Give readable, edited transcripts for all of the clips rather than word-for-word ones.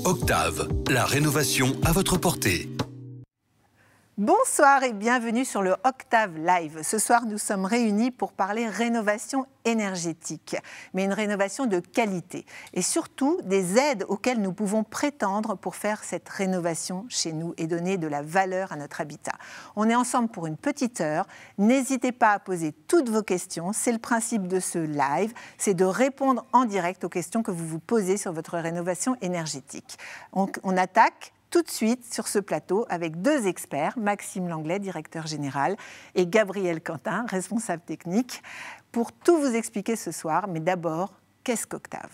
Octave, la rénovation à votre portée. Bonsoir et bienvenue sur le Octave Live. Ce soir, nous sommes réunis pour parler rénovation énergétique, mais une rénovation de qualité et surtout des aides auxquelles nous pouvons prétendre pour faire cette rénovation chez nous et donner de la valeur à notre habitat. On est ensemble pour une petite heure. N'hésitez pas à poser toutes vos questions. C'est le principe de ce live, c'est de répondre en direct aux questions que vous vous posez sur votre rénovation énergétique. On attaque tout de suite sur ce plateau avec deux experts, Maxime Langlais, directeur général, et Gabriel Quentin, responsable technique, pour tout vous expliquer ce soir. Mais d'abord, qu'est-ce qu'Octave ?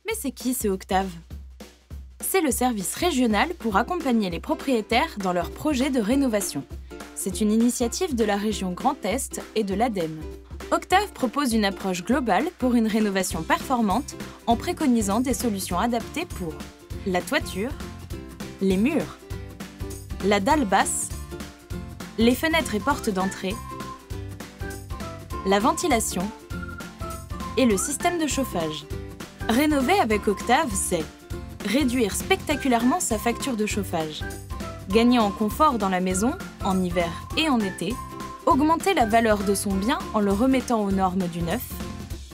Mais c'est qui ce Octave ? C'est le service régional pour accompagner les propriétaires dans leurs projets de rénovation. C'est une initiative de la région Grand Est et de l'ADEME. Octave propose une approche globale pour une rénovation performante en préconisant des solutions adaptées pour la toiture, les murs, la dalle basse, les fenêtres et portes d'entrée, la ventilation et le système de chauffage. Rénover avec Octave, c'est réduire spectaculairement sa facture de chauffage, gagner en confort dans la maison, en hiver et en été, augmenter la valeur de son bien en le remettant aux normes du neuf,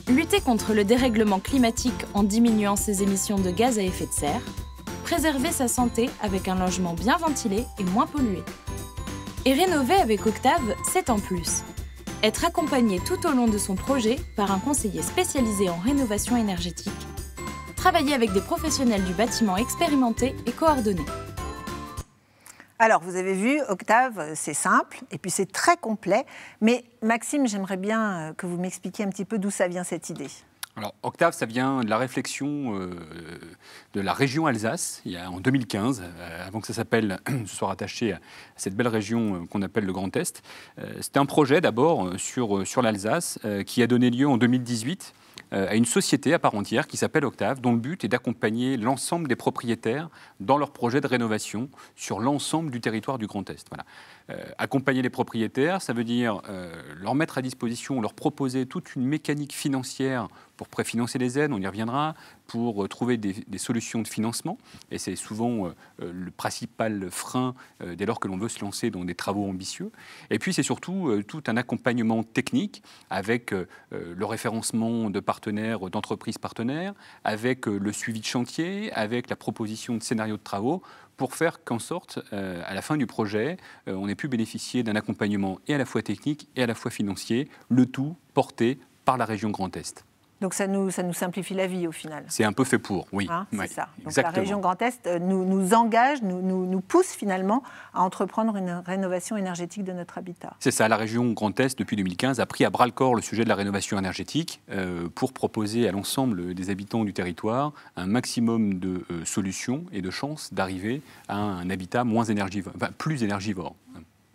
lutter contre le dérèglement climatique en diminuant ses émissions de gaz à effet de serre, préserver sa santé avec un logement bien ventilé et moins pollué. Et rénover avec Octave, c'est en plus être accompagné tout au long de son projet par un conseiller spécialisé en rénovation énergétique, travailler avec des professionnels du bâtiment expérimentés et coordonnés. Alors, vous avez vu, Octave, c'est simple et puis c'est très complet. Mais Maxime, j'aimerais bien que vous m'expliquiez un petit peu d'où ça vient cette idée. Alors, Octave, ça vient de la réflexion de la région Alsace, en 2015, avant que ça se soit rattaché à cette belle région qu'on appelle le Grand Est. C'était un projet d'abord sur l'Alsace qui a donné lieu en 2018 à une société à part entière qui s'appelle Octave, dont le but est d'accompagner l'ensemble des propriétaires dans leur projet de rénovation sur l'ensemble du territoire du Grand Est. Voilà. Accompagner les propriétaires, ça veut dire leur mettre à disposition, leur proposer toute une mécanique financière pour préfinancer les aides, on y reviendra, pour trouver des solutions de financement. Et c'est souvent le principal frein dès lors que l'on veut se lancer dans des travaux ambitieux. Et puis c'est surtout tout un accompagnement technique avec le référencement de partenaires, d'entreprises partenaires, avec le suivi de chantier, avec la proposition de scénarios de travaux, pour faire qu'en sorte, à la fin du projet, on ait pu bénéficier d'un accompagnement et à la fois technique et à la fois financier, le tout porté par la région Grand Est. Donc ça nous simplifie la vie au final. C'est un peu fait pour, oui. Hein, c'est ouais, ça. Donc exactement. la région Grand Est nous engage, nous pousse finalement à entreprendre une rénovation énergétique de notre habitat. C'est ça, la région Grand Est, depuis 2015, a pris à bras-le-corps le sujet de la rénovation énergétique pour proposer à l'ensemble des habitants du territoire un maximum de solutions et de chances d'arriver à un habitat moins énergivore, enfin, plus énergivore.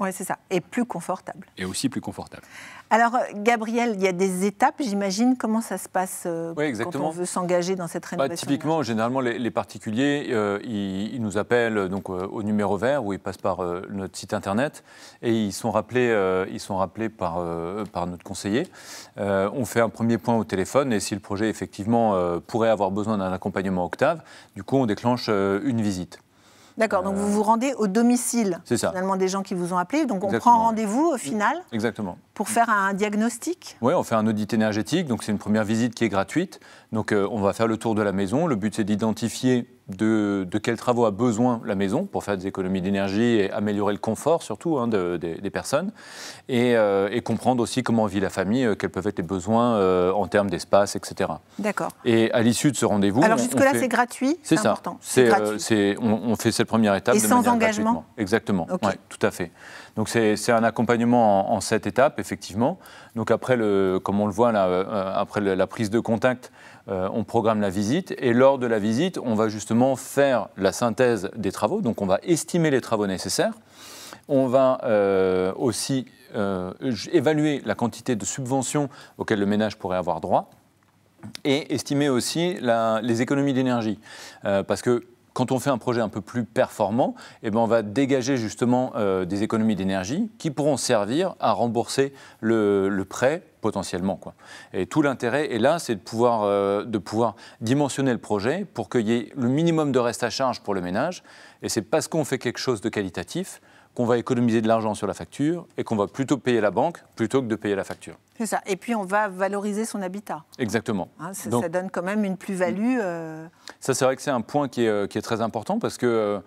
Oui, c'est ça. Et plus confortable. Et aussi plus confortable. Alors, Gabriel, il y a des étapes, j'imagine. Comment ça se passe quand on veut s'engager dans cette rénovation ? Typiquement, généralement, les particuliers, ils nous appellent donc, au numéro vert, où ils passent par notre site internet, et ils sont rappelés par notre conseiller. On fait un premier point au téléphone, et si le projet, effectivement, pourrait avoir besoin d'un accompagnement Octave, du coup, on déclenche une visite. D'accord, donc vous vous rendez au domicile finalement des gens qui vous ont appelé, donc on prend rendez-vous au final. Exactement. Pour faire un diagnostic ? Oui, on fait un audit énergétique, donc c'est une première visite qui est gratuite. Donc on va faire le tour de la maison. Le but c'est d'identifier de quels travaux a besoin la maison pour faire des économies d'énergie et améliorer le confort surtout des personnes. Et comprendre aussi comment vit la famille, quels peuvent être les besoins en termes d'espace, etc. D'accord. Et à l'issue de ce rendez-vous... Alors jusque-là c'est gratuit, c'est important. C'est gratuit. On fait cette première étape et de sans manière engagement gratuitement. Exactement, okay. Ouais, tout à fait. Donc c'est un accompagnement en 7 étapes, effectivement. Donc après, comme on le voit là, après la prise de contact, on programme la visite. Et lors de la visite, on va justement faire la synthèse des travaux. Donc on va estimer les travaux nécessaires. On va aussi évaluer la quantité de subventions auxquelles le ménage pourrait avoir droit. Et estimer aussi les économies d'énergie. Parce que quand on fait un projet un peu plus performant, eh ben on va dégager justement des économies d'énergie qui pourront servir à rembourser le prêt potentiellement, quoi. Et tout l'intérêt est là, c'est de pouvoir dimensionner le projet pour qu'il y ait le minimum de reste à charge pour le ménage. Et c'est parce qu'on fait quelque chose de qualitatif qu'on va économiser de l'argent sur la facture et qu'on va plutôt payer la banque plutôt que de payer la facture. C'est ça. Et puis on va valoriser son habitat. Exactement. Hein, ça donne quand même une plus-value. Ça, c'est vrai que c'est un point qui est très important parce que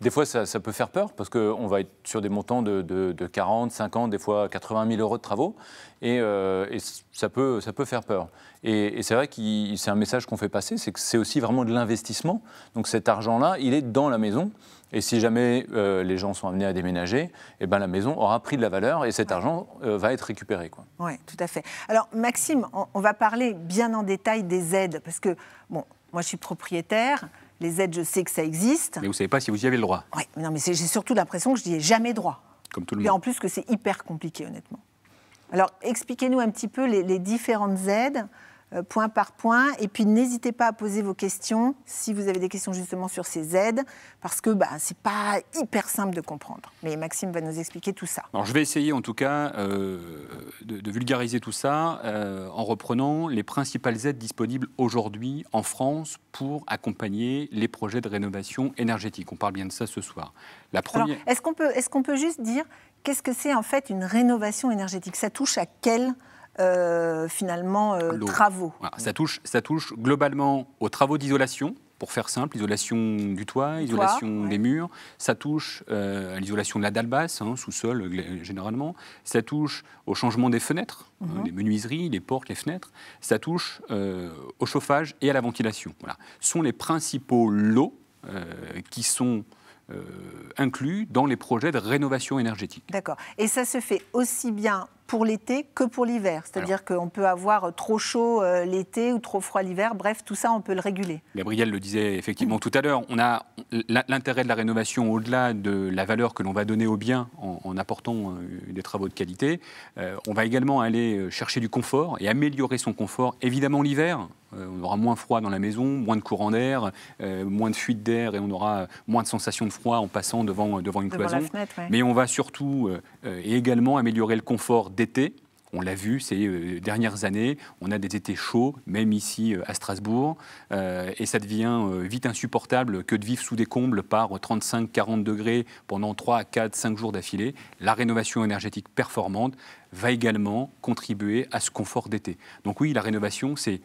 des fois, ça peut faire peur parce qu'on va être sur des montants de 40, 50, des fois 80 000 euros de travaux et ça peut faire peur. Et c'est vrai que c'est un message qu'on fait passer, c'est que c'est aussi vraiment de l'investissement. Donc cet argent-là, il est dans la maison. Et si jamais les gens sont amenés à déménager, eh ben, la maison aura pris de la valeur et cet argent va être récupéré, quoi. Oui, tout à fait. Alors Maxime, on va parler bien en détail des aides, parce que, bon, moi je suis propriétaire, les aides je sais que ça existe. Mais vous ne savez pas si vous y avez le droit. Oui, non, mais j'ai surtout l'impression que je n'y ai jamais droit. Comme tout le monde. Et en plus que c'est hyper compliqué, honnêtement. Alors expliquez-nous un petit peu les différentes aides, point par point, et puis n'hésitez pas à poser vos questions si vous avez des questions justement sur ces aides, parce que c'est pas hyper simple de comprendre. Mais Maxime va nous expliquer tout ça. Alors je vais essayer en tout cas de vulgariser tout ça en reprenant les principales aides disponibles aujourd'hui en France pour accompagner les projets de rénovation énergétique. On parle bien de ça ce soir. La première... Alors, est-ce qu'on peut juste dire qu'est-ce que c'est en fait une rénovation énergétique? Ça touche à quel travaux? Voilà, ça touche globalement aux travaux d'isolation, pour faire simple, isolation du toit, isolation des murs. Ça touche à l'isolation de la dalle basse, sous-sol généralement. Ça touche au changement des fenêtres, les menuiseries, les portes, les fenêtres. Ça touche au chauffage et à la ventilation. Voilà. Ce sont les principaux lots qui sont inclus dans les projets de rénovation énergétique. D'accord. Et ça se fait aussi bien pour l'été que pour l'hiver. C'est-à-dire qu'on peut avoir trop chaud l'été ou trop froid l'hiver. Bref, tout ça, on peut le réguler. Gabriel le disait effectivement tout à l'heure. On a l'intérêt de la rénovation au-delà de la valeur que l'on va donner au bien en apportant des travaux de qualité. On va également aller chercher du confort et améliorer son confort. Évidemment l'hiver, on aura moins froid dans la maison, moins de courant d'air, moins de fuite d'air et on aura moins de sensation de froid en passant devant une cloison. La fenêtre, ouais. Mais on va surtout et également améliorer le confort d'été. On l'a vu ces dernières années, on a des étés chauds, même ici à Strasbourg, et ça devient vite insupportable que de vivre sous des combles par 35-40 degrés pendant 3, 4, 5 jours d'affilée. La rénovation énergétique performante va également contribuer à ce confort d'été. Donc oui, la rénovation, c'est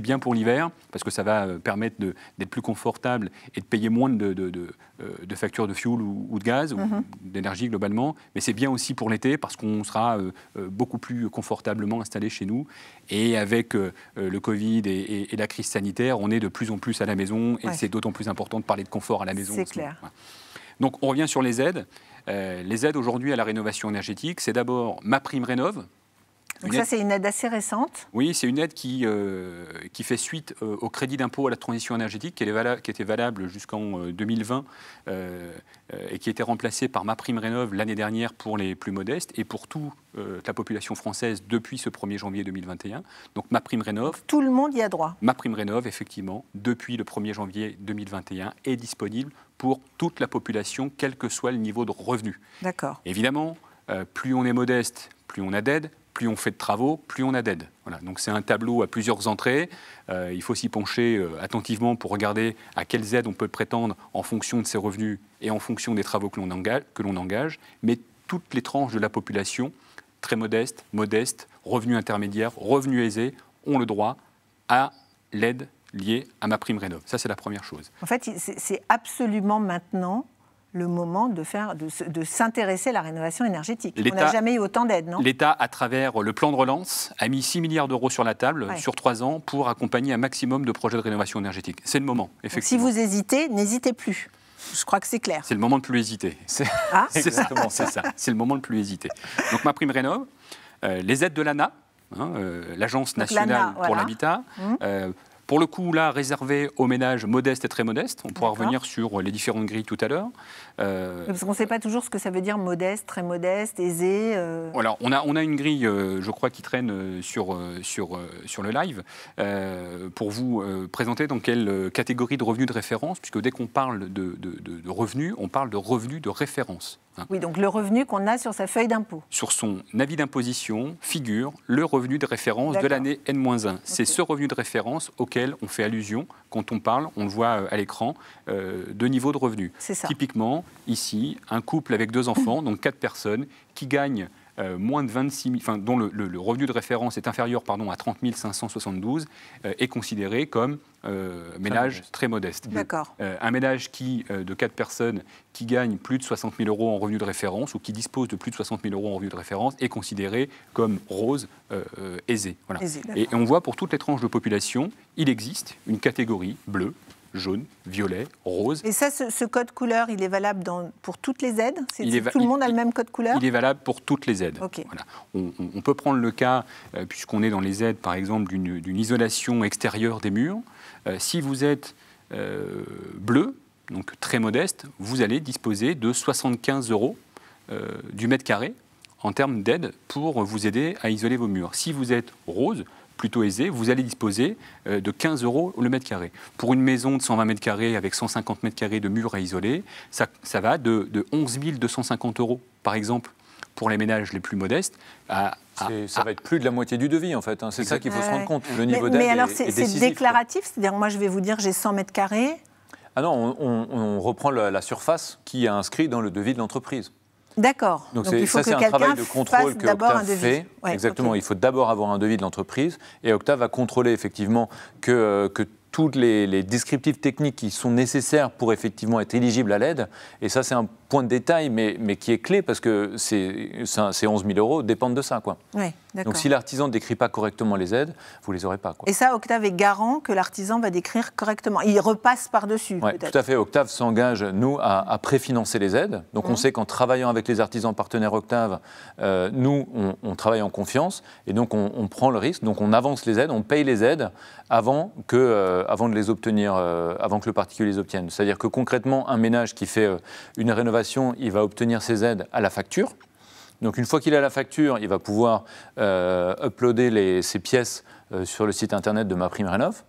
bien pour l'hiver, parce que ça va permettre d'être plus confortable et de payer moins de factures de fioul ou de gaz, ou d'énergie globalement. Mais c'est bien aussi pour l'été, parce qu'on sera beaucoup plus confortablement installé chez nous. Et avec le Covid et la crise sanitaire, on est de plus en plus à la maison, et c'est d'autant plus important de parler de confort à la maison. C'est clair. Voilà. Donc on revient sur les aides. Les aides aujourd'hui à la rénovation énergétique, c'est d'abord MaPrimeRénov'. Donc ça, c'est une aide assez récente. Oui, c'est une aide qui fait suite au crédit d'impôt à la transition énergétique qui était valable jusqu'en 2020 et qui a été remplacée par MaPrimeRénov' l'année dernière pour les plus modestes et pour toute la population française depuis ce 1er janvier 2021. Donc MaPrimeRénov'. Tout le monde y a droit. MaPrimeRénov', effectivement, depuis le 1er janvier 2021, est disponible pour toute la population, quel que soit le niveau de revenu. D'accord. Évidemment, plus on est modeste, plus on a d'aide. Plus on fait de travaux, plus on a d'aide. Voilà. Donc c'est un tableau à plusieurs entrées. Il faut s'y pencher attentivement pour regarder à quelles aides on peut prétendre en fonction de ses revenus et en fonction des travaux que l'on engage. Mais toutes les tranches de la population, très modestes, revenus intermédiaires, revenus aisés, ont le droit à l'aide liée à MaPrimeRénov'. Ça, c'est la première chose. En fait, c'est absolument maintenant le moment de s'intéresser à la rénovation énergétique. On n'a jamais eu autant d'aide, non? L'État, à travers le plan de relance, a mis 6 milliards d'euros sur la table sur 3 ans pour accompagner un maximum de projets de rénovation énergétique. C'est le moment, effectivement. Donc, si vous hésitez, n'hésitez plus. Je crois que c'est clair. C'est le moment de plus hésiter. C'est exactement ça. C'est le moment de plus hésiter. Donc MaPrimeRénov', les aides de l'ANA, l'Agence nationale pour l'habitat, Pour le coup, là, réservé aux ménages modestes et très modestes. On pourra revenir sur les différentes grilles tout à l'heure. Parce qu'on ne sait pas toujours ce que ça veut dire modeste, très modeste, aisé. Alors, on a une grille, je crois, qui traîne sur le live pour vous présenter dans quelle catégorie de revenus de référence, puisque dès qu'on parle de revenus, on parle de revenus de référence. Oui, donc le revenu qu'on a sur sa feuille d'impôt. Sur son avis d'imposition figure le revenu de référence de l'année N-1. C'est ce revenu de référence auquel on fait allusion quand on parle, on le voit à l'écran, de niveau de revenu. C'est ça. Typiquement, ici, un couple avec 2 enfants, donc 4 personnes, qui gagnent moins de 26 000, enfin, dont le revenu de référence est inférieur à 30 572, est considéré comme ménage très modeste. D'accord. Un ménage de 4 personnes qui gagne plus de 60 000 euros en revenu de référence ou qui dispose de plus de 60 000 euros en revenu de référence est considéré comme rose, aisé. Voilà. Aisé, et on voit pour toutes les tranches de population, il existe une catégorie bleue, jaune, violet, rose. Et ça, ce code couleur, il est valable pour toutes les aides? Tout le monde a le même code couleur? Il est valable pour toutes les aides. Okay. Voilà. On peut prendre le cas, puisqu'on est dans les aides, par exemple, d'une isolation extérieure des murs. Si vous êtes bleu, donc très modeste, vous allez disposer de 75 € du mètre carré en termes d'aide pour vous aider à isoler vos murs. Si vous êtes rose, plutôt aisé, vous allez disposer de 15 € le mètre carré. Pour une maison de 120 mètres carrés avec 150 mètres carrés de murs à isoler, ça va de 11 250 € par exemple pour les ménages les plus modestes. Ça va être plus de la moitié du devis en fait. Hein. C'est ça qu'il faut se rendre compte. Le niveau d'aide mais alors est c'est déclaratif, c'est-à-dire moi je vais vous dire j'ai 100 mètres carrés. Ah non, on reprend la surface qui est inscrite dans le devis de l'entreprise. D'accord. Donc il faut que quelqu'un fasse d'abord un devis. Fait. Ouais, exactement, il faut d'abord avoir un devis de l'entreprise et Octave va contrôler effectivement que tous les descriptifs techniques qui sont nécessaires pour effectivement être éligible à l'aide. Et ça, c'est un point de détail, mais qui est clé parce que ces 11 000 € dépendent de ça, quoi. Oui, d'accord. Donc si l'artisan ne décrit pas correctement les aides, vous ne les aurez pas, quoi. Et ça, Octave est garant que l'artisan va décrire correctement. Il repasse par-dessus, Oui, tout à fait. Octave s'engage, nous, à préfinancer les aides. Donc on sait qu'en travaillant avec les artisans partenaires Octave, nous, on travaille en confiance et donc on prend le risque. Donc on avance les aides, on paye les aides avant de les obtenir, avant que le particulier les obtienne. C'est-à-dire que concrètement, un ménage qui fait une rénovation, il va obtenir ses aides à la facture. Donc une fois qu'il a la facture, il va pouvoir uploader ses pièces sur le site internet de MaPrimeRénov'.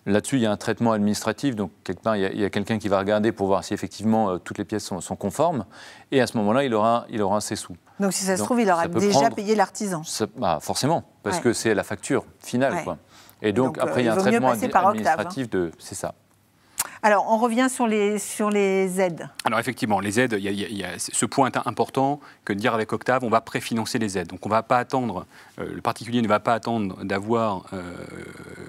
Là-dessus, il y a un traitement administratif, donc quelque part, il y a quelqu'un qui va regarder pour voir si effectivement toutes les pièces sont conformes. Et à ce moment-là, il aura ses sous. Donc si ça se trouve, il aura déjà payé l'artisan. Forcément, parce que c'est la facture finale, quoi. Et donc après, il y a un traitement administratif c'est ça. Alors, on revient sur les aides. Alors, effectivement, les aides, il y a ce point important que de dire avec Octave, on va préfinancer les aides. Donc, on va pas attendre, le particulier ne va pas attendre d'avoir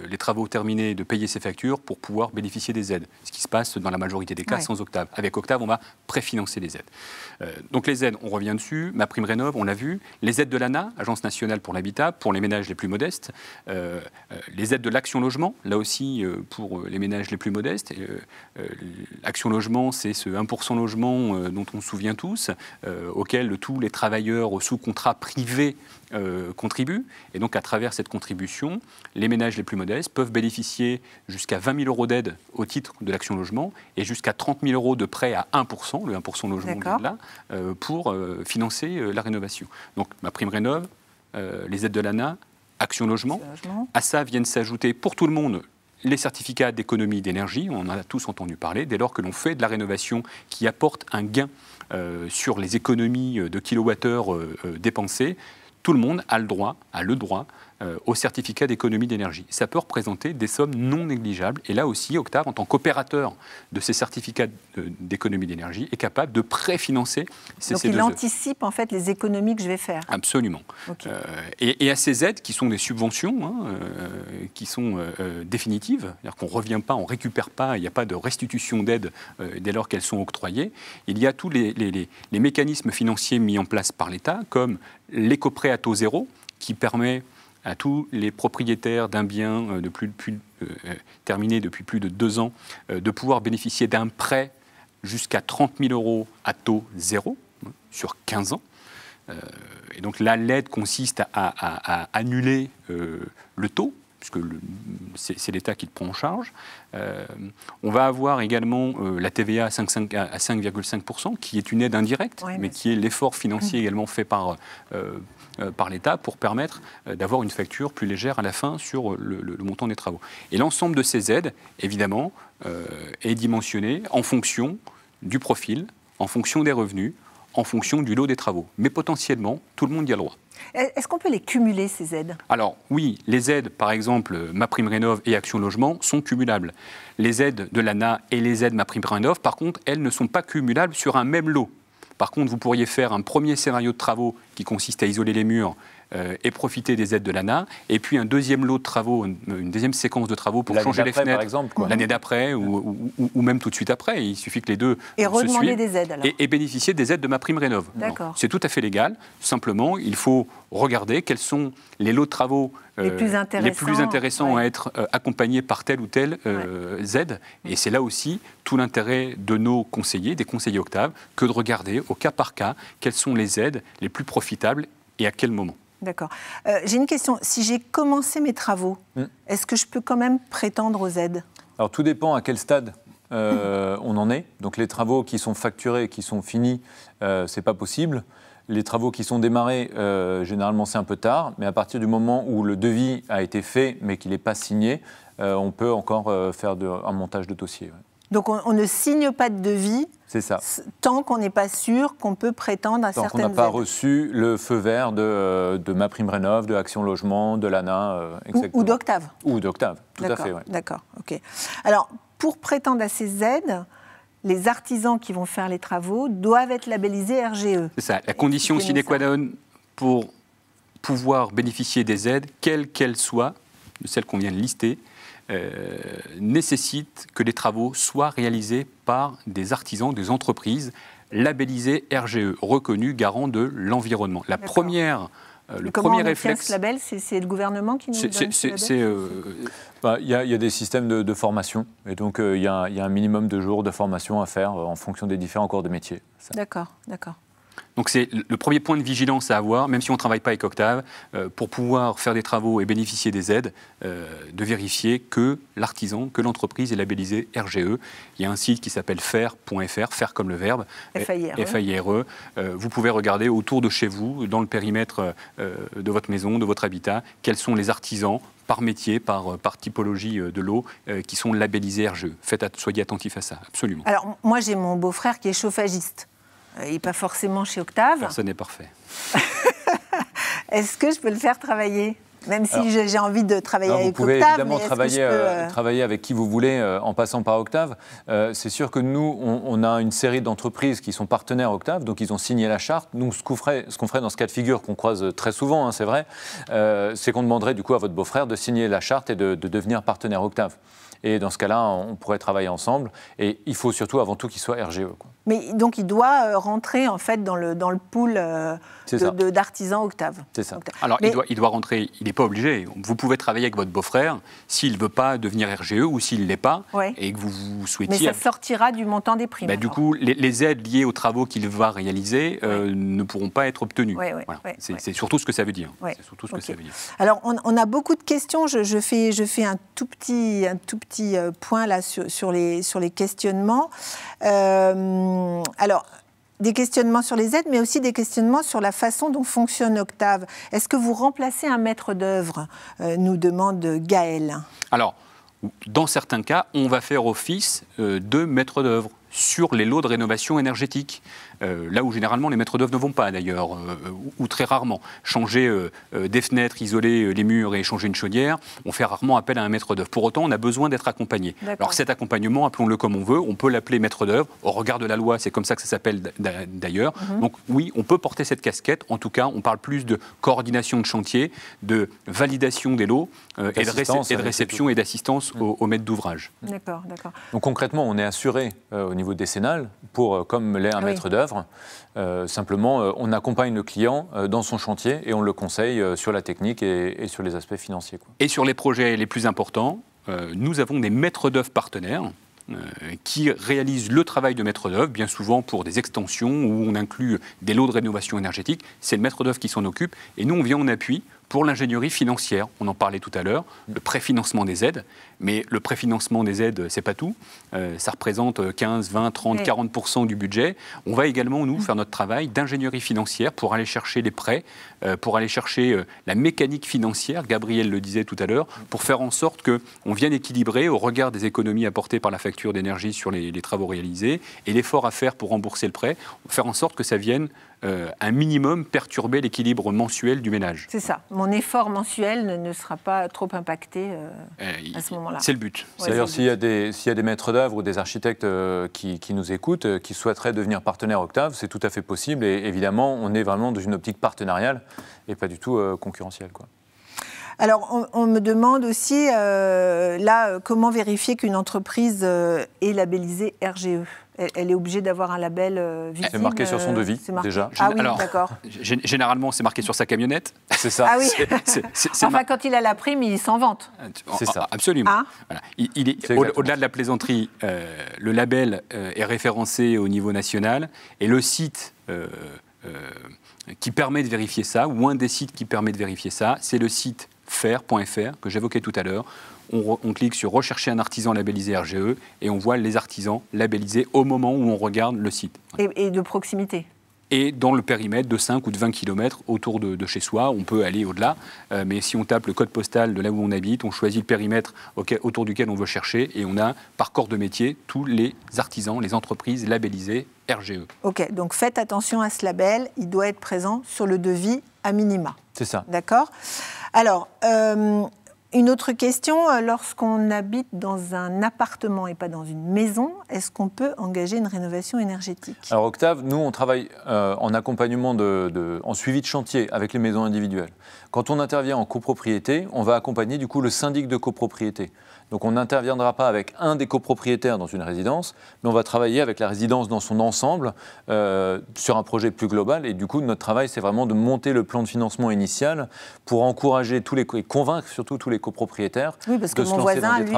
les travaux terminés, de payer ses factures pour pouvoir bénéficier des aides. Ce qui se passe dans la majorité des cas sans Octave. Avec Octave, on va préfinancer les aides. Donc, les aides, on revient dessus. MaPrimeRénov', on l'a vu. Les aides de l'ANA, Agence nationale pour l'habitat, pour les ménages les plus modestes. Les aides de l'Action Logement, là aussi, pour les ménages les plus modestes. Action Logement, c'est ce 1% logement dont on se souvient tous, auquel tous les travailleurs sous contrat privé contribuent. Et donc, à travers cette contribution, les ménages les plus modestes peuvent bénéficier jusqu'à 20 000 € d'aide au titre de l'Action Logement et jusqu'à 30 000 € de prêt à 1%, le 1% logement de là, pour financer la rénovation. Donc, MaPrimeRénov', les aides de l'ANA, Action Logement. À ça viennent s'ajouter pour tout le monde les certificats d'économie d'énergie, on en a tous entendu parler, dès lors que l'on fait de la rénovation qui apporte un gain sur les économies de kilowattheure dépensées, tout le monde a le droit au certificat d'économie d'énergie. Ça peut représenter des sommes non négligeables. Et là aussi, Octave, en tant qu'opérateur de ces certificats d'économie d'énergie, est capable de préfinancer ces Donc, il anticipe en fait les économies que je vais faire. Absolument. Okay. Et à ces aides, qui sont des subventions, qui sont définitives, c'est-à-dire qu'on ne revient pas, on ne récupère pas, il n'y a pas de restitution d'aide dès lors qu'elles sont octroyées, il y a tous les mécanismes financiers mis en place par l'État, comme l'éco-prêt à taux zéro, qui permet à tous les propriétaires d'un bien terminé depuis plus de 2 ans de pouvoir bénéficier d'un prêt jusqu'à 30 000 € à taux zéro sur 15 ans. Et donc là, l'aide consiste à annuler le taux puisque c'est l'État qui le prend en charge. On va avoir également la TVA à 5,5%, qui est une aide indirecte, mais qui est l'effort financier également fait par l'État pour permettre d'avoir une facture plus légère à la fin sur le montant des travaux. Et l'ensemble de ces aides, évidemment, est dimensionné en fonction du profil, en fonction des revenus, en fonction du lot des travaux. Mais potentiellement, tout le monde y a le droit. Est-ce qu'on peut les cumuler, ces aides? Alors oui, les aides, par exemple, MaPrimeRénov' et Action Logement, sont cumulables. Les aides de l'ANA et les aides MaPrimeRénov', par contre, elles ne sont pas cumulables sur un même lot. Par contre, vous pourriez faire un premier scénario de travaux qui consiste à isoler les murs et profiter des aides de l'ANA, et puis un deuxième lot de travaux, une deuxième séquence de travaux pour changer les fenêtres, l'année d'après ou même tout de suite après. Il suffit que les deux et se redemander suivent des aides alors. Et bénéficier des aides de MaPrimeRénov'. C'est tout à fait légal. Simplement, il faut regarder quels sont les lots de travaux les plus intéressants à être accompagnés par telle ou telle aide. Et c'est là aussi tout l'intérêt de nos conseillers, des conseillers Octave, que de regarder au cas par cas quelles sont les aides les plus profitables et à quel moment. D'accord. J'ai une question. Si j'ai commencé mes travaux, est-ce que je peux quand même prétendre aux aides? Alors tout dépend à quel stade on en est. Donc les travaux qui sont facturés, qui sont finis, c'est pas possible. Les travaux qui sont démarrés, généralement c'est un peu tard, mais à partir du moment où le devis a été fait mais qu'il n'est pas signé, on peut encore faire un montage de dossier. Ouais. Donc on ne signe pas de devis tant qu'on n'est pas sûr qu'on peut prétendre à certaines aides. Tant qu'on n'a pas reçu le feu vert de MaPrimeRénov', de Action Logement, de l'ANA, ou d'Octave. Ou d'Octave, tout à fait. Ouais. D'accord, ok. Alors, pour prétendre à ces aides, les artisans qui vont faire les travaux doivent être labellisés RGE. C'est ça, la condition sine qua non pour pouvoir bénéficier des aides, quelles qu'elles soient, de celles qu'on vient de lister, nécessite que les travaux soient réalisés par des artisans, des entreprises labellisées RGE, reconnus garants de l'environnement. La première, le premier réflexe. Ce label, c'est le gouvernement qui nous donne ce label. Il y a des systèmes de formation, et donc il y a un minimum de jours de formation à faire en fonction des différents corps de métier. D'accord, d'accord. Donc c'est le premier point de vigilance à avoir, même si on ne travaille pas avec Octave, pour pouvoir faire des travaux et bénéficier des aides, de vérifier que l'artisan, que l'entreprise est labellisée RGE. Il y a un site qui s'appelle faire.fr, faire comme le verbe, FAIRE. Vous pouvez regarder autour de chez vous, dans le périmètre de votre maison, de votre habitat, quels sont les artisans par métier, par typologie de lot, qui sont labellisés RGE. Soyez attentifs à ça, absolument. Alors moi j'ai mon beau-frère qui est chauffagiste. Il n'est pas forcément chez Octave. Personne n'est parfait. Est-ce que je peux le faire travailler? Même si j'ai envie de travailler avec Octave. Vous pouvez évidemment travailler avec qui vous voulez en passant par Octave. C'est sûr que nous, on a une série d'entreprises qui sont partenaires Octave, donc ils ont signé la charte. Nous, ce qu'on ferait dans ce cas de figure qu'on croise très souvent, hein, c'est vrai, c'est qu'on demanderait du coup à votre beau-frère de signer la charte et de devenir partenaire Octave. Et dans ce cas-là, on pourrait travailler ensemble. Et il faut surtout, avant tout, qu'il soit RGE. Quoi. Mais donc, il doit rentrer en fait dans le pool d'artisans Octave. C'est ça. Octave. Alors, il doit rentrer. Il n'est pas obligé. Vous pouvez travailler avec votre beau-frère s'il ne veut pas devenir RGE ou s'il ne l'est pas, et que vous souhaitiez. Mais ça sortira du montant des primes. Du coup, les aides liées aux travaux qu'il va réaliser ne pourront pas être obtenues. C'est surtout ce que ça veut dire. C'est surtout ce que ça veut dire. Alors, on a beaucoup de questions. Je fais un tout petit point là sur les questionnements. Alors, des questionnements sur les aides, mais aussi des questionnements sur la façon dont fonctionne Octave. Est-ce que vous remplacez un maître d'œuvre, nous demande Gaël. Alors, dans certains cas, on va faire office de maître d'œuvre sur les lots de rénovation énergétique. Là où généralement les maîtres d'œuvre ne vont pas d'ailleurs, ou très rarement. Changer des fenêtres, isoler les murs et changer une chaudière, on fait rarement appel à un maître d'œuvre. Pour autant, on a besoin d'être accompagné. Alors cet accompagnement, appelons-le comme on veut, on peut l'appeler maître d'œuvre. Au regard de la loi, c'est comme ça que ça s'appelle d'ailleurs. Donc oui, on peut porter cette casquette. En tout cas, on parle plus de coordination de chantier, de validation des lots et de réception et d'assistance aux maîtres d'ouvrage. D'accord, d'accord. Donc concrètement, on est assuré au niveau décennal, comme l'est un maître d'œuvre. Simplement, on accompagne le client dans son chantier et on le conseille sur la technique et sur les aspects financiers. Quoi. Et sur les projets les plus importants, nous avons des maîtres d'œuvre partenaires qui réalisent le travail de maître d'œuvre, bien souvent pour des extensions où on inclut des lots de rénovation énergétique. C'est le maître d'œuvre qui s'en occupe et nous, on vient en appui Pour l'ingénierie financière, on en parlait tout à l'heure, le préfinancement des aides, mais le préfinancement des aides, c'est pas tout. Ça représente 15, 20, 30, 40% du budget. On va également, nous, faire notre travail d'ingénierie financière pour aller chercher les prêts, pour aller chercher la mécanique financière, Gabriel le disait tout à l'heure, pour faire en sorte qu'on vienne équilibrer au regard des économies apportées par la facture d'énergie sur les travaux réalisés et l'effort à faire pour rembourser le prêt, faire en sorte que ça vienne un minimum perturber l'équilibre mensuel du ménage. C'est ça. Mon effort mensuel ne sera pas trop impacté à ce moment-là. C'est le but. D'ailleurs, s'il y a des maîtres d'œuvre ou des architectes qui nous écoutent, qui souhaiteraient devenir partenaires Octave, c'est tout à fait possible. Et évidemment, on est vraiment dans une optique partenariale et pas du tout concurrentielle, quoi. Alors, on me demande aussi, comment vérifier qu'une entreprise est labellisée RGE ? Elle est obligée d'avoir un label visible. C'est marqué sur son devis, déjà. Ah oui, d'accord. Généralement, c'est marqué sur sa camionnette. C'est ça. Ah oui. Enfin, quand il a la prime, il s'en vante. C'est ça. Absolument. Ah. Voilà. Au-delà de la plaisanterie, le label est référencé au niveau national et le site qui permet de vérifier ça, ou un des sites qui permet de vérifier ça, c'est le site fer.fr que j'évoquais tout à l'heure. On clique sur « Rechercher un artisan labellisé RGE » et on voit les artisans labellisés au moment où on regarde le site. Et de proximité. Et dans le périmètre de 5 ou de 20 km autour de chez soi, on peut aller au-delà. Mais si on tape le code postal de là où on habite, on choisit le périmètre autour duquel on veut chercher et on a, par corps de métier, tous les artisans, les entreprises labellisées RGE. Ok, donc faites attention à ce label, il doit être présent sur le devis à minima. C'est ça. D'accord. Alors, une autre question, lorsqu'on habite dans un appartement et pas dans une maison, est-ce qu'on peut engager une rénovation énergétique ? Alors Octave, nous on travaille en accompagnement, en suivi de chantier avec les maisons individuelles. Quand on intervient en copropriété, on va accompagner du coup le syndic de copropriété. Donc on n'interviendra pas avec un des copropriétaires dans une résidence, mais on va travailler avec la résidence dans son ensemble sur un projet plus global. Et du coup, notre travail, c'est vraiment de monter le plan de financement initial pour encourager et convaincre surtout tous les copropriétaires. Oui, parce que mon voisin, lui,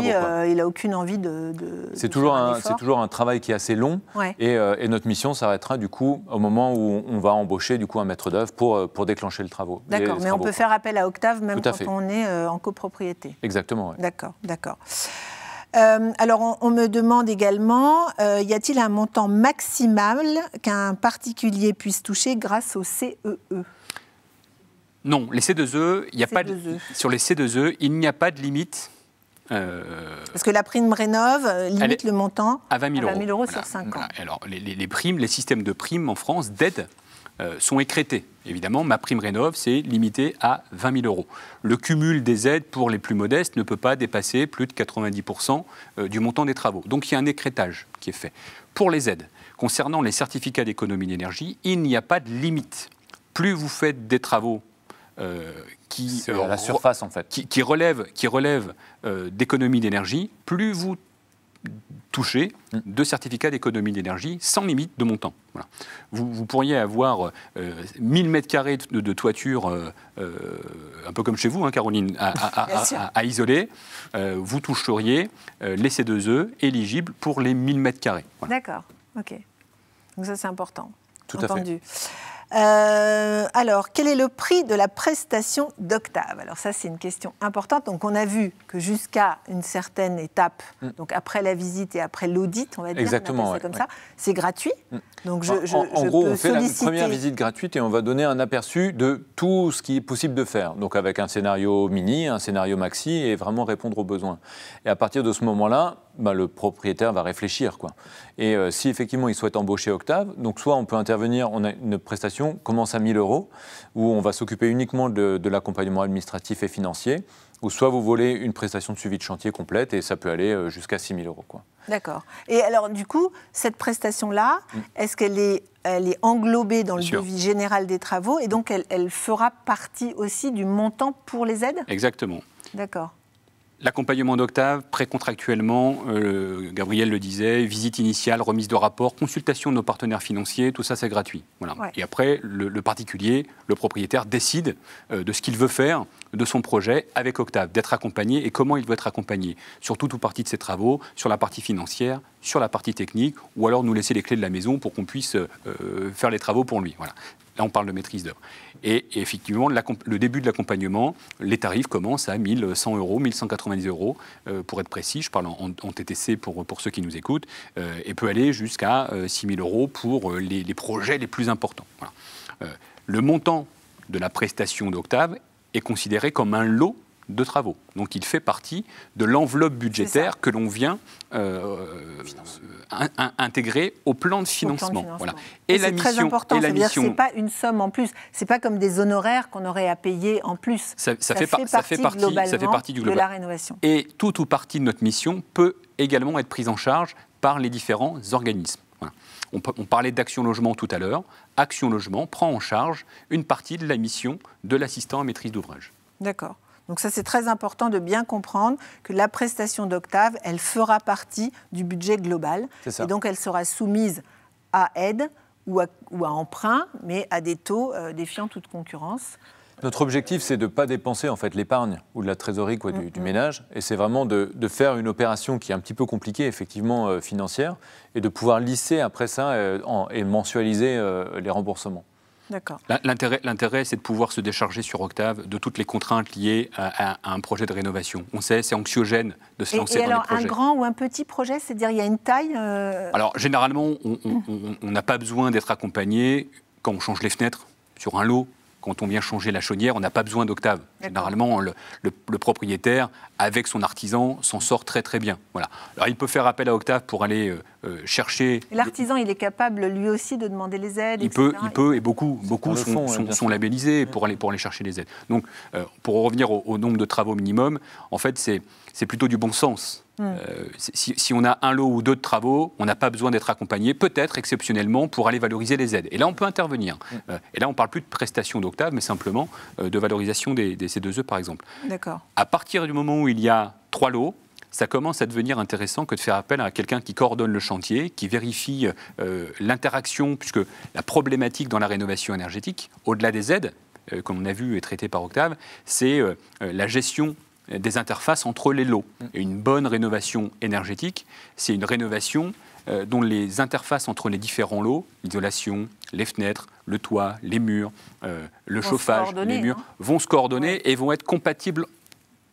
il n'a aucune envie de c'est toujours un travail qui est assez long. Ouais. Et notre mission s'arrêtera du coup au moment où on va embaucher du coup un maître d'œuvre pour déclencher le travail. D'accord, mais on peut faire appel à Octave même quand on est en copropriété. Exactement. Ouais. D'accord. Alors, on me demande également, y a-t-il un montant maximal qu'un particulier puisse toucher grâce au CEE ? Non, les C2E, sur les C2E, il n'y a pas de limite. Parce que la prime rénov limite le montant à 20 000 euros sur 5 ans. Voilà. Alors, les primes, les systèmes de primes en France, d'aide, sont écrêtés. Évidemment, ma prime rénov, c'est limité à 20 000 euros. Le cumul des aides pour les plus modestes ne peut pas dépasser plus de 90% du montant des travaux. Donc, il y a un écrêtage qui est fait. Pour les aides, concernant les certificats d'économie d'énergie, il n'y a pas de limite. Plus vous faites des travaux qui à la surface en fait, qui relèvent d'économie d'énergie, plus vous toucher de certificats d'économie d'énergie sans limite de montant. Voilà. Vous pourriez avoir 1000 m² de toiture, un peu comme chez vous, hein, Caroline, à isoler. Vous toucheriez les C2E éligibles pour les 1000 m². Voilà. D'accord, ok. Donc ça, c'est important. Tout à fait. Alors, quel est le prix de la prestation d'Octave ? Alors ça, c'est une question importante. Donc, on a vu que jusqu'à une certaine étape, donc après la visite et après l'audit, on va dire, exactement, on appelle ça comme ça, c'est gratuit. Donc, en gros, on fait la première visite gratuite et on va donner un aperçu de tout ce qui est possible de faire. Donc, avec un scénario mini, un scénario maxi et vraiment répondre aux besoins. Et à partir de ce moment-là, le propriétaire va réfléchir, quoi. Et si effectivement il souhaite embaucher Octave, donc soit on peut intervenir, on a une prestation commence à 1 000 euros, où on va s'occuper uniquement de l'accompagnement administratif et financier, ou soit vous voulez une prestation de suivi de chantier complète et ça peut aller jusqu'à 6 000 euros, quoi. D'accord. Et alors du coup, cette prestation-là, est-ce qu'elle est englobée dans le devis général des travaux et donc elle fera partie aussi du montant pour les aides ? Exactement. D'accord. L'accompagnement d'Octave, précontractuellement, Gabriel le disait, visite initiale, remise de rapport, consultation de nos partenaires financiers, tout ça c'est gratuit. Voilà. Ouais. Et après, le particulier, le propriétaire décide de ce qu'il veut faire de son projet avec Octave, d'être accompagné et comment il doit être accompagné sur toute ou partie de ses travaux, sur la partie financière, sur la partie technique, ou alors nous laisser les clés de la maison pour qu'on puisse faire les travaux pour lui. Voilà. Là, on parle de maîtrise d'œuvre. Et effectivement, le début de l'accompagnement, les tarifs commencent à 1 100 €, 1 190 € pour être précis. Je parle en TTC pour ceux qui nous écoutent, et peut aller jusqu'à 6 000 € pour les projets les plus importants. Voilà. Le montant de la prestation d'Octave est considéré comme un lot de travaux. Donc il fait partie de l'enveloppe budgétaire que l'on vient intégrer au plan de financement. Voilà. Et c'est très important, c'est-à-dire que ce n'est pas une somme en plus, ce n'est pas comme des honoraires qu'on aurait à payer en plus. Ça fait partie du global de la rénovation. Et toute ou partie de notre mission peut également être prise en charge par les différents organismes. Voilà. On parlait d'Action Logement tout à l'heure. Action Logement prend en charge une partie de la mission de l'assistant à maîtrise d'ouvrage. D'accord. Donc ça, c'est très important de bien comprendre que la prestation d'Octave, elle fera partie du budget global. Et donc, elle sera soumise à aide ou à emprunt, mais à des taux défiant toute concurrence. Notre objectif, c'est de ne pas dépenser en fait, l'épargne ou de la trésorerie du ménage. Et c'est vraiment de faire une opération qui est un petit peu compliquée, effectivement, financière, et de pouvoir lisser après ça et mensualiser les remboursements. L'intérêt, c'est de pouvoir se décharger sur Octave de toutes les contraintes liées à un projet de rénovation. On sait, c'est anxiogène de se lancer dans des projets. Un grand ou un petit projet, c'est-à-dire il y a une taille Alors, généralement, on n'a pas besoin d'être accompagné quand on change les fenêtres sur un lot. Quand on vient changer la chaudière, on n'a pas besoin d'Octave. Généralement, le propriétaire, avec son artisan, s'en sort très très bien. Voilà. Alors, il peut faire appel à Octave pour aller chercher... L'artisan, il est capable lui aussi de demander les aides, il peut, et beaucoup sont labellisés pour aller chercher les aides. Donc, pour revenir au nombre de travaux minimum, en fait, c'est plutôt du bon sens. Si on a un lot ou deux de travaux, on n'a pas besoin d'être accompagné, peut-être exceptionnellement, pour aller valoriser les aides. Et là, on peut intervenir. Et là, on ne parle plus de prestation d'Octave, mais simplement de valorisation des C2E, par exemple. D'accord. À partir du moment où il y a 3 lots, ça commence à devenir intéressant que de faire appel à quelqu'un qui coordonne le chantier, qui vérifie l'interaction, puisque la problématique dans la rénovation énergétique, au-delà des aides, comme on a vu est traitée par Octave, c'est la gestion des interfaces entre les lots. Et une bonne rénovation énergétique, c'est une rénovation dont les interfaces entre les différents lots, l'isolation, les fenêtres, le toit, les murs, le chauffage, les murs, vont se coordonner et vont être compatibles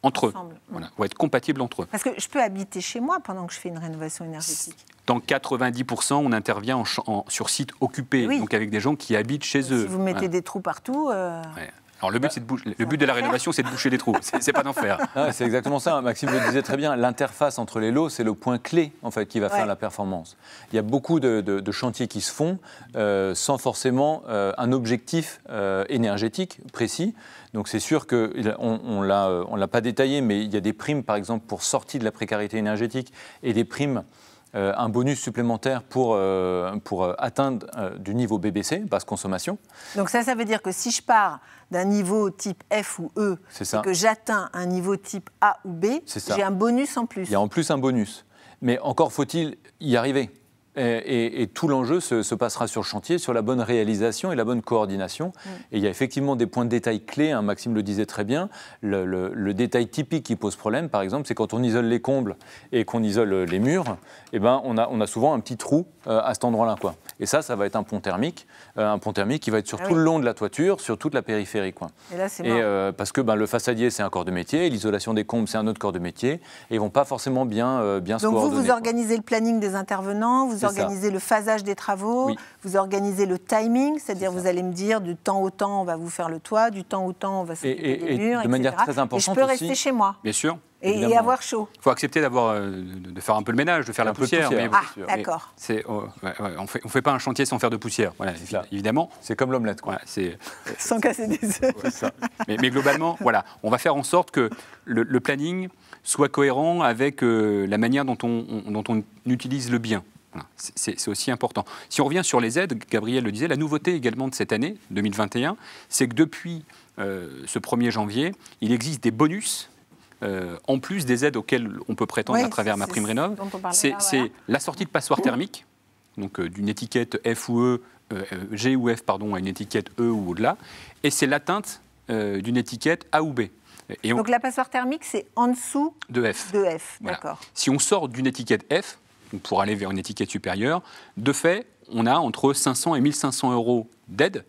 entre eux. Voilà, vont être compatibles entre eux. Parce que je peux habiter chez moi pendant que je fais une rénovation énergétique. Dans 90%, on intervient sur site occupé, donc avec des gens qui habitent chez eux. Si vous mettez des trous partout... Alors le but de la rénovation, c'est de boucher les trous, c'est pas d'en faire. C'est exactement ça, Maxime le disait très bien, l'interface entre les lots, c'est le point clé en fait, qui va faire la performance. Il y a beaucoup de chantiers qui se font sans forcément un objectif énergétique précis. Donc c'est sûr qu'on l'a pas détaillé, mais il y a des primes par exemple pour sortie de la précarité énergétique et des primes un bonus supplémentaire pour atteindre du niveau BBC, basse consommation. Donc ça veut dire que si je pars d'un niveau type F ou E et que j'atteins un niveau type A ou B, j'ai un bonus en plus. Il y a en plus un bonus. Mais encore faut-il y arriver. Et tout l'enjeu se passera sur le chantier, sur la bonne réalisation et la bonne coordination. Et il y a effectivement des points de détail clés, Maxime le disait très bien. Le détail typique qui pose problème, par exemple, c'est quand on isole les combles et qu'on isole les murs, eh ben, on a souvent un petit trou à cet endroit-là, quoi. Et ça va être un pont thermique qui va être sur tout le long de la toiture, sur toute la périphérie, quoi. Et là, c'est mort. Parce que le façadier, c'est un corps de métier, l'isolation des combles, c'est un autre corps de métier, et ils ne vont pas forcément bien se coordonner. Donc vous organisez le planning des intervenants, vous organisez le phasage des travaux, vous organisez le timing, c'est-à-dire vous allez me dire du temps au temps on va vous faire le toit, du temps au temps on va s'occuper des murs, de manière très importante. Et je peux rester chez moi. Bien sûr. Et avoir chaud. Il faut accepter de faire un peu le ménage, de faire la poussière. D'accord. On ne fait pas un chantier sans faire de poussière, voilà, évidemment. C'est comme l'omelette, quoi. Sans casser des œufs. Mais globalement, voilà, on va faire en sorte que le planning soit cohérent avec la manière dont on utilise le bien. Voilà, c'est aussi important. Si on revient sur les aides, Gabriel le disait, la nouveauté également de cette année, 2021, c'est que depuis ce 1er janvier, il existe des bonus en plus des aides auxquelles on peut prétendre à travers MaPrimeRénov'. C'est la sortie de passoire thermique, donc d'une étiquette F ou E, G ou F, pardon, à une étiquette E ou au-delà, et c'est l'atteinte d'une étiquette A ou B. Donc la passoire thermique, c'est en dessous de F. Voilà. D'accord. Si on sort d'une étiquette F, pour aller vers une étiquette supérieure, de fait, on a entre 500 et 1 500 € d'aide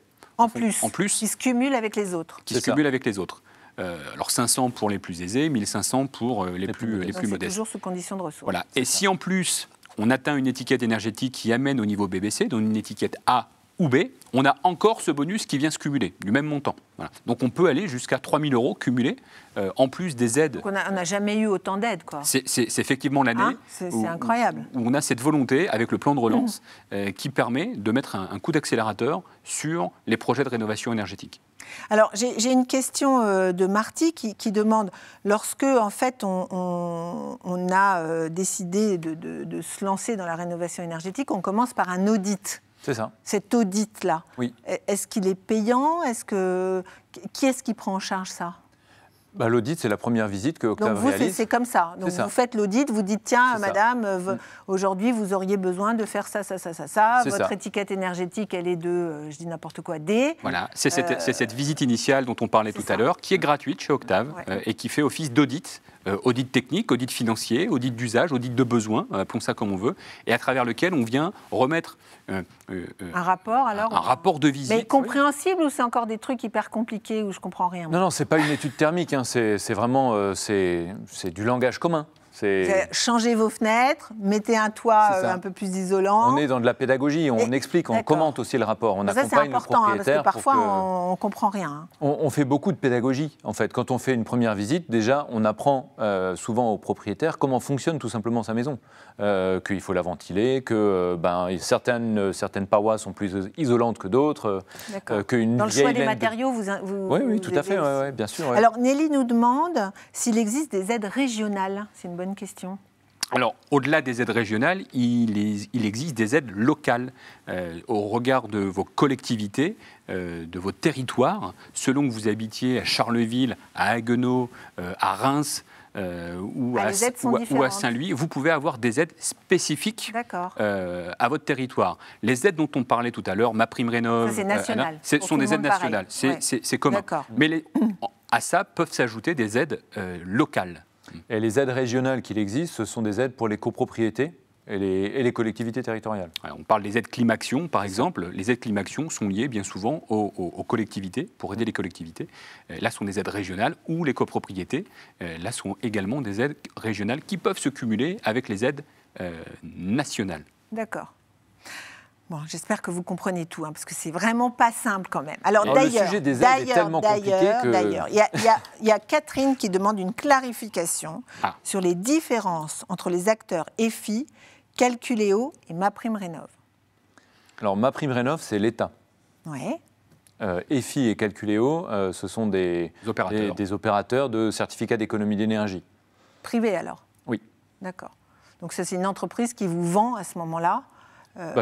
En plus, qui se cumulent avec les autres. Alors 500 pour les plus aisés, 1500 pour les plus modestes. Toujours sous condition de ressources. Voilà. Et si en plus on atteint une étiquette énergétique qui amène au niveau BBC, donc une étiquette A ou B, on a encore ce bonus qui vient se cumuler, du même montant. Voilà. Donc on peut aller jusqu'à 3 000 € cumulés, en plus des aides. Donc on n'a jamais eu autant d'aides, quoi. C'est effectivement l'année c'est incroyable. Où on a cette volonté, avec le plan de relance, qui permet de mettre un coup d'accélérateur sur les projets de rénovation énergétique. Alors, j'ai une question de Marty qui demande, lorsque en fait on a décidé de se lancer dans la rénovation énergétique, on commence par un audit. C'est ça. Cet audit-là, oui. Est-ce qu'il est payant? Qui est-ce qui prend en charge ça? L'audit, c'est la première visite que Octave réalise. Donc c'est comme ça. Donc vous faites l'audit, vous dites, tiens, madame, aujourd'hui, vous auriez besoin de faire ça. Votre étiquette énergétique, elle est de, je dis n'importe quoi, D. Voilà, c'est cette visite initiale dont on parlait tout à l'heure, qui est gratuite chez Octave et qui fait office d'audit. Audit technique, audit financier, audit d'usage, audit de besoin, appelons ça comme on veut, et à travers lequel on vient remettre un rapport, alors un rapport de visite. Mais compréhensible, ou c'est encore des trucs hyper compliqués où je ne comprends rien? Non, c'est pas une étude thermique, hein, c'est vraiment c'est du langage commun. Changez vos fenêtres, mettez un toit un peu plus isolant. On est dans de la pédagogie, on explique, on commente aussi le rapport, on accompagne le propriétaire. Parce que parfois on ne comprend rien. On fait beaucoup de pédagogie, en fait. Quand on fait une première visite, déjà, on apprend souvent au propriétaire comment fonctionne tout simplement sa maison. Qu'il faut la ventiler, que certaines parois sont plus isolantes que d'autres. Dans le choix des matériaux, oui, tout à fait, ouais, bien sûr. Ouais. Alors, Nelly nous demande s'il existe des aides régionales. C'est une bonne question. Alors, au-delà des aides régionales, il existe des aides locales au regard de vos collectivités, de vos territoires. Selon que vous habitiez à Charleville, à Haguenau, à Reims ou à Saint-Louis, vous pouvez avoir des aides spécifiques à votre territoire. Les aides dont on parlait tout à l'heure, MaPrimeRénov', c'est national. Ce sont des aides nationales, c'est commun. Mais à ça peuvent s'ajouter des aides locales. Et les aides régionales qu'il existe, ce sont des aides pour les copropriétés et les collectivités territoriales. Alors, on parle des aides Climaction, par exemple. Les aides Climaction sont liées bien souvent aux collectivités, pour aider les collectivités. Là, ce sont des aides régionales ou les copropriétés. Là, ce sont également des aides régionales qui peuvent se cumuler avec les aides nationales. D'accord. Bon, j'espère que vous comprenez tout, parce que c'est vraiment pas simple quand même. Alors le sujet des aides est tellement compliqué que... D'ailleurs, il y a Catherine qui demande une clarification sur les différences entre les acteurs EFI, Calculéo et MaPrimeRénov'. Alors MaPrimeRénov', c'est l'État. Oui. EFI et Calculéo, ce sont des opérateurs de certificats d'économie d'énergie. Privés alors? Oui. D'accord. Donc ça, c'est une entreprise qui vous vend à ce moment-là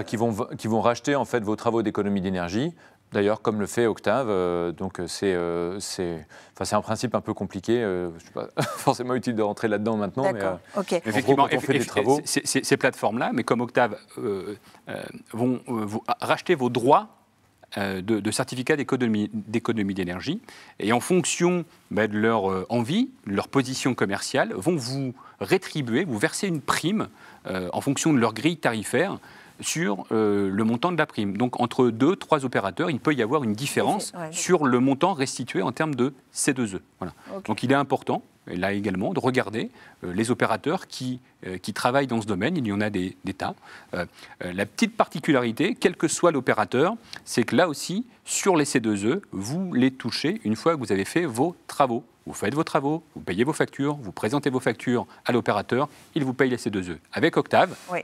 qui vont racheter en fait vos travaux d'économie d'énergie. D'ailleurs, comme le fait Octave, donc c'est un principe un peu compliqué. Je ne suis pas forcément utile de rentrer là-dedans maintenant. D'accord. Mais, effectivement, quand on fait des travaux, ces plateformes-là, mais comme Octave, vont racheter vos droits de certificats d'économie d'énergie, et en fonction de leur envie, de leur position commerciale, vont vous rétribuer, vous verser une prime en fonction de leur grille tarifaire sur le montant de la prime. Donc entre 2-3 opérateurs, il peut y avoir une différence sur le montant restitué en termes de C2E. Voilà. Okay. Donc il est important, là également, de regarder les opérateurs qui travaillent dans ce domaine. Il y en a des tas. La petite particularité, quel que soit l'opérateur, c'est que là aussi, sur les C2E, vous les touchez une fois que vous avez fait vos travaux. Vous faites vos travaux, vous payez vos factures, vous présentez vos factures à l'opérateur, il vous paye les C2E. Avec Octave... Oui.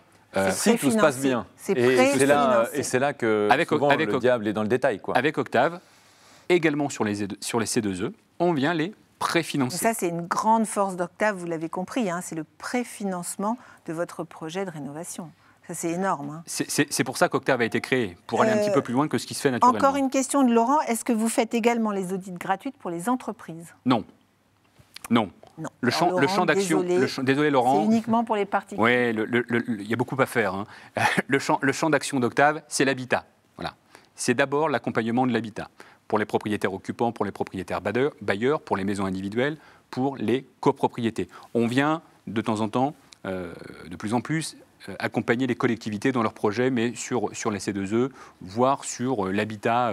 Si tout se passe bien. Et c'est là que souvent le diable est dans le détail. Avec Octave, également sur les C2E, on vient les préfinancer. Ça, c'est une grande force d'Octave, vous l'avez compris, c'est le préfinancement de votre projet de rénovation. Ça, c'est énorme. C'est pour ça qu'Octave a été créé, pour aller un petit peu plus loin que ce qui se fait naturellement. Encore une question de Laurent. Est-ce que vous faites également les audits gratuits pour les entreprises? Non. Non. Non. Le champ d'action, désolé Laurent. C'est uniquement pour les particuliers. Oui, il y a beaucoup à faire. Le champ d'action d'Octave, c'est l'habitat. Voilà. C'est d'abord l'accompagnement de l'habitat pour les propriétaires occupants, pour les propriétaires bailleurs, pour les maisons individuelles, pour les copropriétés. On vient de temps en temps, de plus en plus, accompagner les collectivités dans leurs projets, mais sur les C2E, voire sur l'habitat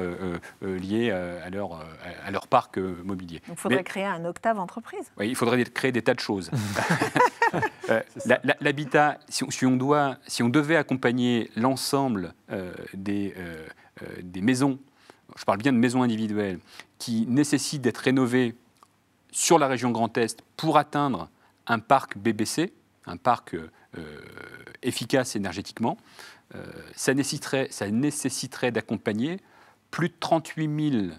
lié à leur parc mobilier. Il faudrait créer un Octave entreprise. Oui, il faudrait créer des tas de choses. L'habitat, si on devait accompagner l'ensemble des maisons, je parle bien de maisons individuelles, qui nécessitent d'être rénovées sur la région Grand Est pour atteindre un parc BBC, un parc efficace énergétiquement, ça nécessiterait d'accompagner plus de 38 000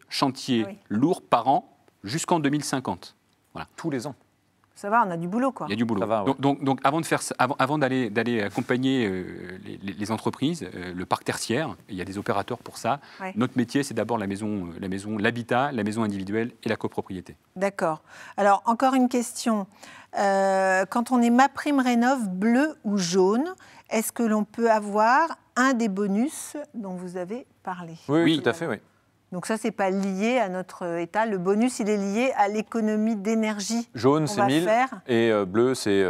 chantiers lourds par an jusqu'en 2050. Voilà. Tous les ans. Ça va, on a du boulot, quoi. Il y a du boulot. Ça va, ouais. Donc avant d'aller accompagner les entreprises, le parc tertiaire, il y a des opérateurs pour ça. Ouais. Notre métier, c'est d'abord l'habitat, la maison individuelle et la copropriété. D'accord. Alors, encore une question. Quand on est MaPrimeRénov' bleu ou jaune, est-ce que l'on peut avoir un des bonus dont vous avez parlé? Oui, tout à fait, oui. Donc ça, ce n'est pas lié à notre État. Le bonus, il est lié à l'économie d'énergie. Jaune, c'est 1000 et bleu, c'est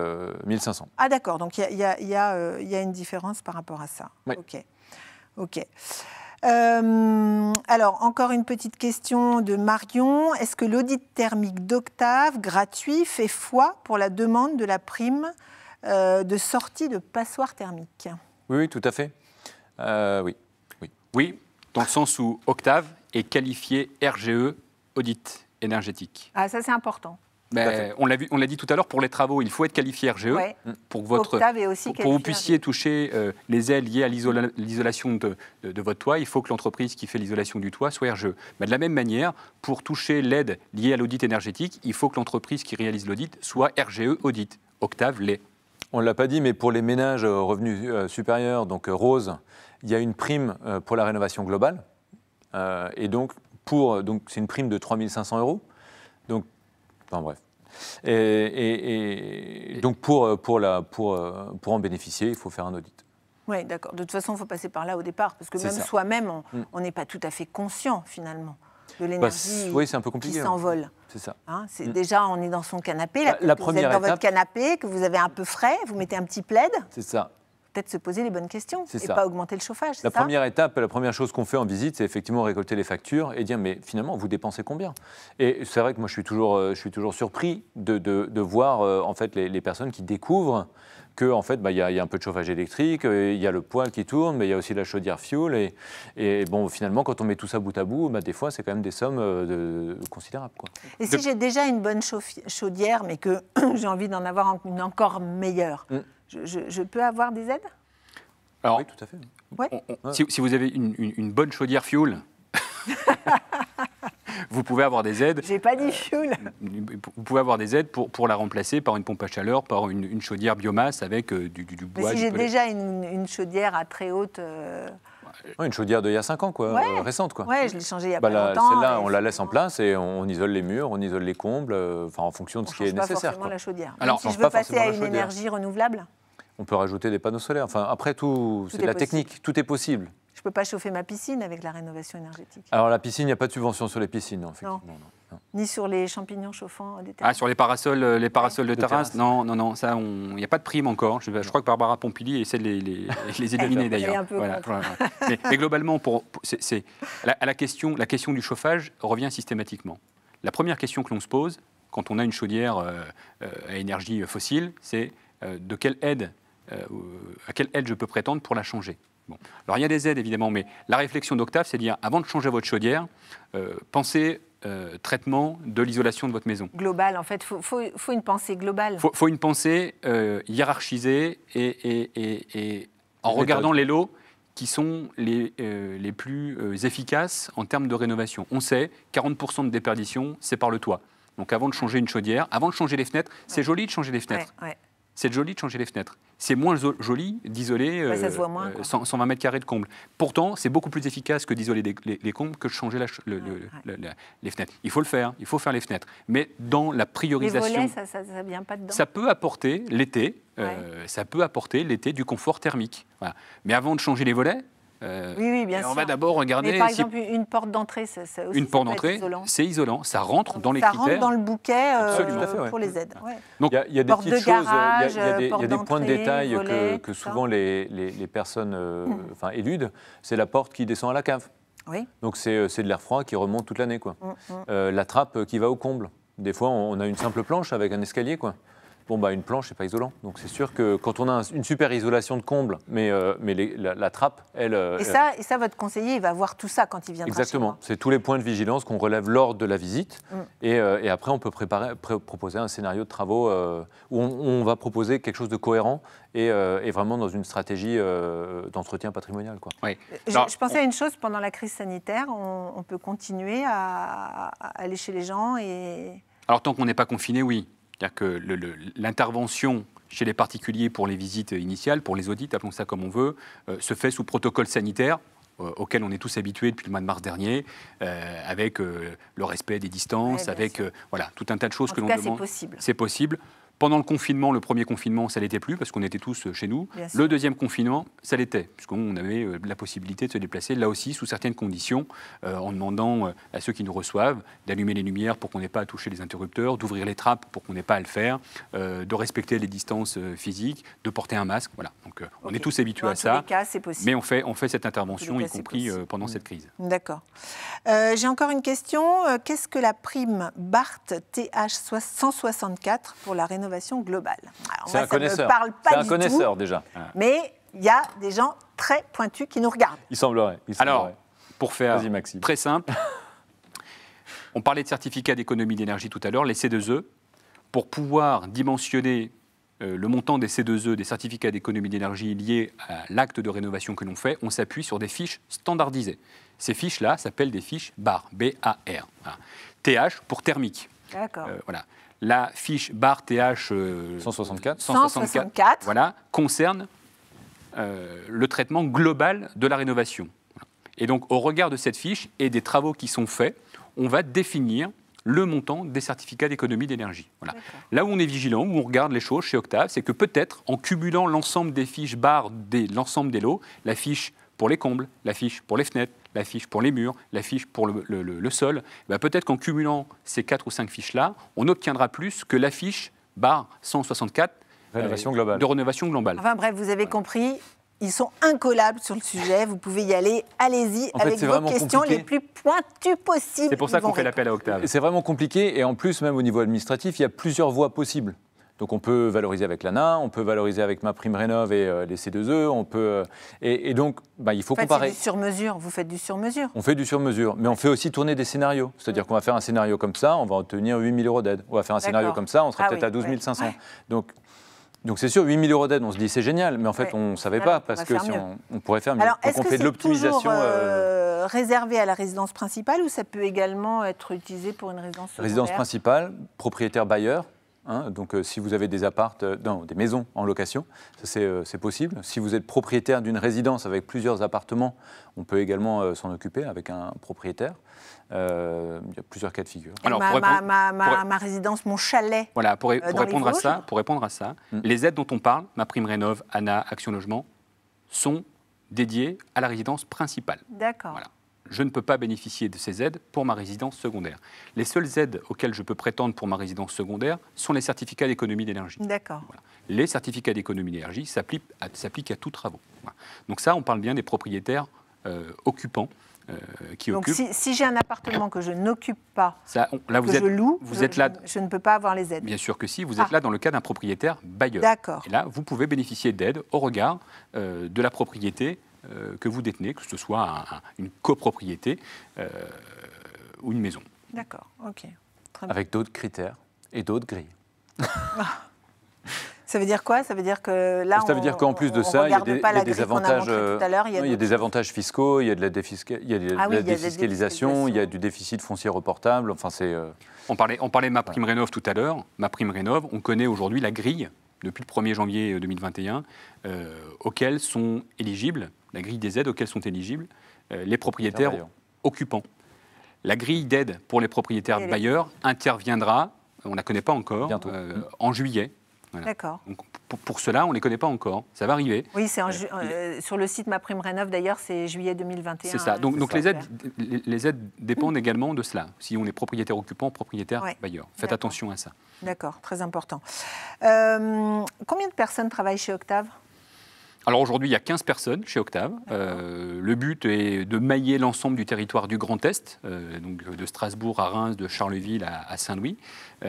1500. Ah d'accord, donc il y a une différence par rapport à ça. Oui. Ok. Alors, encore une petite question de Marion. Est-ce que l'audit thermique d'Octave, gratuit, fait foi pour la demande de la prime de sortie de passoire thermique? Oui, tout à fait. Oui, dans le sens où Octave est qualifié RGE, audit énergétique. Ah, ça c'est important. On l'a dit tout à l'heure, pour les travaux, il faut être qualifié RGE pour que vous puissiez toucher les aides liées à l'isolation de votre toit. Il faut que l'entreprise qui fait l'isolation du toit soit RGE. Mais de la même manière, pour toucher l'aide liée à l'audit énergétique, il faut que l'entreprise qui réalise l'audit soit RGE audit. Octave l'est. On ne l'a pas dit, mais pour les ménages revenus supérieurs, donc rose, il y a une prime pour la rénovation globale. Et donc c'est une prime de 3 500 €. Donc, enfin bref. Et donc pour en bénéficier, il faut faire un audit. Oui, d'accord. De toute façon, il faut passer par là au départ, parce que même soi-même, on n'est pas tout à fait conscient finalement de l'énergie c'est un peu compliqué, qui s'envole. C'est ça. Déjà, on est dans son canapé, vous êtes dans votre canapé, que vous avez un peu frais, vous mettez un petit plaid. C'est ça. Peut-être se poser les bonnes questions et ça. pas augmenter le chauffage. La première étape, la première chose qu'on fait en visite, c'est effectivement récolter les factures et dire mais finalement vous dépensez combien? Et c'est vrai que moi je suis toujours surpris de voir en fait les personnes qui découvrent que en fait y a un peu de chauffage électrique, il y a le poêle qui tourne, mais il y a aussi la chaudière fuel et bon finalement quand on met tout ça bout à bout, des fois c'est quand même des sommes considérables, quoi. Et si j'ai déjà une bonne chaudière mais que j'ai envie d'en avoir une encore meilleure, je peux avoir des aides? Alors, oui, tout à fait. Ouais. Si vous avez une bonne chaudière fuel, vous pouvez avoir des aides. J'ai pas dit fuel. Vous pouvez avoir des aides pour la remplacer par une pompe à chaleur, par une chaudière biomasse avec du bois. Mais si j'ai déjà une chaudière à très haute... Une chaudière d'il y a 5 ans, récente, quoi. Ouais, je l'ai changée il y a pas longtemps. Celle-là, on la laisse en place et on isole les murs, on isole les combles, en fonction de ce qui est nécessaire. On ne change pas forcément la chaudière. Alors, si je veux passer à une énergie renouvelable, on peut rajouter des panneaux solaires. Enfin, après, c'est de la technique, tout est possible. Je ne peux pas chauffer ma piscine avec la rénovation énergétique. Alors la piscine, il n'y a pas de subvention sur les piscines, non, effectivement. Non. Ni sur les champignons chauffants des terrasses. Ah, sur les parasols de terrasse. Non, ça, il n'y a pas de prime encore. Je crois que Barbara Pompili essaie de les éliminer d'ailleurs. Voilà. Mais globalement, la question du chauffage revient systématiquement. La première question que l'on se pose quand on a une chaudière à énergie fossile, c'est à quelle aide je peux prétendre pour la changer. Bon. Alors il y a des aides évidemment, mais la réflexion d'Octave, c'est de dire, avant de changer votre chaudière, pensez traitement de l'isolation de votre maison. Global, en fait, faut une pensée globale. Faut une pensée hiérarchisée et en regardant les lots qui sont les plus efficaces en termes de rénovation. On sait, 40% de déperdition, c'est par le toit. Donc avant de changer une chaudière, avant de changer les fenêtres, c'est joli de changer les fenêtres. C'est joli de changer les fenêtres. C'est moins joli d'isoler 120 mètres carrés de combles. Pourtant, c'est beaucoup plus efficace que d'isoler les combles que de changer les fenêtres. Il faut le faire, il faut faire les fenêtres. Mais dans la priorisation... Les volets, ça ne vient pas dedans. Ça peut apporter l'été, du confort thermique. Voilà. Mais avant de changer les volets, Oui, bien sûr. On va d'abord regarder. Mais par exemple, une porte d'entrée, ça aussi, une porte ça peut être d'entrée, isolant. c'est isolant. Ça rentre dans les Ça critères. rentre dans le bouquet Absolument. Tout à fait, ouais. pour les aides. Ouais. Donc, il y a des porte petites de garage, choses, il y a des points de d'entrée, détail volet, que tout ça. souvent les personnes éludent. C'est la porte qui descend à la cave. Oui. Donc c'est de l'air froid qui remonte toute l'année, quoi. La trappe qui va au comble. Des fois, on a une simple planche avec un escalier, quoi. Bon, une planche, c'est pas isolant. Donc c'est sûr que quand on a une super isolation de comble, mais la trappe, elle... Et ça, votre conseiller, il va voir tout ça quand il viendra. Exactement. C'est tous les points de vigilance qu'on relève lors de la visite. Et après, on peut proposer un scénario de travaux où on va proposer quelque chose de cohérent et vraiment dans une stratégie d'entretien patrimonial, quoi. Oui. Je pensais à une chose, pendant la crise sanitaire, on peut continuer à aller chez les gens et... Alors tant qu'on n'est pas confiné, oui. C'est-à-dire que l'intervention chez les particuliers pour les visites initiales, pour les audits, appelons ça comme on veut, se fait sous protocole sanitaire auquel on est tous habitués depuis le mois de mars dernier, avec le respect des distances, avec voilà, tout un tas de choses que l'on demande. C'est possible. C'est possible. Pendant le confinement, le premier confinement, ça ne l'était plus parce qu'on était tous chez nous. Le deuxième confinement, ça l'était, puisqu'on avait la possibilité de se déplacer, là aussi, sous certaines conditions, en demandant à ceux qui nous reçoivent d'allumer les lumières pour qu'on n'ait pas à toucher les interrupteurs, d'ouvrir les trappes pour qu'on n'ait pas à le faire, de respecter les distances physiques, de porter un masque. Voilà. Donc on est tous habitués à ça. Dans tous les cas, c'est possible. Mais on fait cette intervention, y compris pendant cette crise. D'accord. J'ai encore une question. Qu'est-ce que la prime BART TH 164 pour la rénovation globale? Alors, c'est un connaisseur. C'est un connaisseur déjà. Mais il y a des gens très pointus qui nous regardent. Il semblerait. Alors, pour faire Maxime. très simple, on parlait de certificats d'économie d'énergie tout à l'heure, les C2E. Pour pouvoir dimensionner le montant des C2E, des certificats d'économie d'énergie liés à l'acte de rénovation que l'on fait, on s'appuie sur des fiches standardisées. Ces fiches-là s'appellent des fiches BAR, B-A-R. Voilà. TH pour thermique. D'accord. Voilà. La fiche BAR TH 164, voilà, concerne le traitement global de la rénovation. Voilà. Et donc, au regard de cette fiche et des travaux qui sont faits, on va définir le montant des certificats d'économie d'énergie. Voilà. Là où on est vigilant, où on regarde les choses chez Octave, c'est que peut-être en cumulant l'ensemble des fiches BAR, l'ensemble des lots, la fiche pour les combles, la fiche pour les fenêtres, la fiche pour les murs, la fiche pour le sol, peut-être qu'en cumulant ces 4 ou 5 fiches-là, on obtiendra plus que la fiche BAR 164 de rénovation globale. Enfin bref, vous avez compris, ils sont incollables sur le sujet, vous pouvez y aller, allez-y avec vos questions les plus pointues possibles. C'est pour ça qu'on fait l'appel à Octave. C'est vraiment compliqué et en plus, même au niveau administratif, il y a plusieurs voies possibles. Donc on peut valoriser avec l'ANA, on peut valoriser avec MaPrimeRénov' et les C2E, on peut et donc il faut comparer. C'est du sur-mesure, vous faites du sur-mesure. On fait du sur-mesure, mais on fait aussi tourner des scénarios. C'est-à-dire qu'on va faire un scénario comme ça, on va obtenir 8 000 € d'aide. On va faire un scénario comme ça, on sera peut-être à 12 500. Ouais. Donc c'est sûr, 8 000 € d'aide, on se dit c'est génial, mais en fait on ne savait pas parce que si on pourrait faire mieux. Alors, donc on fait de l'optimisation. Réservé à la résidence principale ou ça peut également être utilisé pour une résidence secondaire? Résidence principale, propriétaire bailleur. Donc, si vous avez des des maisons en location, c'est possible. Si vous êtes propriétaire d'une résidence avec plusieurs appartements, on peut également s'en occuper avec un propriétaire. Il y a plusieurs cas de figure. Alors, ma résidence, mon chalet. Voilà, pour répondre à ça, les aides dont on parle, MaPrimeRénov', ANA, Action Logement, sont dédiées à la résidence principale. D'accord. Voilà. Je ne peux pas bénéficier de ces aides pour ma résidence secondaire. Les seules aides auxquelles je peux prétendre pour ma résidence secondaire sont les certificats d'économie d'énergie. D'accord. Voilà. Les certificats d'économie d'énergie s'appliquent à tous travaux. Voilà. Donc ça, on parle bien des propriétaires occupants qui occupent. Donc si j'ai un appartement que je n'occupe pas, là, je loue, êtes là, je ne peux pas avoir les aides. Bien sûr que si, vous êtes là dans le cas d'un propriétaire bailleur. D'accord. Et là, vous pouvez bénéficier d'aides au regard de la propriété que vous détenez, que ce soit une copropriété ou une maison. D'accord, ok. Très bien. Avec d'autres critères et d'autres grilles. Ça veut dire quoi? Ça veut dire que là, ça veut dire qu'en plus de ça, il y a des avantages. Il y a des avantages fiscaux, il y a de la défiscalisation, il y a du déficit foncier reportable. Enfin, c'est. On parlait de MaPrimeRénov' tout à l'heure. MaPrimeRénov', on connaît aujourd'hui la grille depuis le 1er janvier 2021 auxquelles sont éligibles, la grille des aides auxquelles sont éligibles les propriétaires occupants. La grille d'aide pour les propriétaires bailleurs interviendra, on ne la connaît pas encore, en juillet. Voilà. D'accord. Donc, pour cela, on ne les connaît pas encore. Ça va arriver. Oui, c'est sur le site MaPrimeRénov', d'ailleurs, c'est juillet 2021. C'est ça. Donc les aides dépendent également de cela. Si on est propriétaire occupant, propriétaire bailleur. Faites attention à ça. D'accord, très important. Combien de personnes travaillent chez Octave ? Alors aujourd'hui, il y a 15 personnes chez Octave. Le but est de mailler l'ensemble du territoire du Grand Est, donc de Strasbourg à Reims, de Charleville à Saint-Louis, de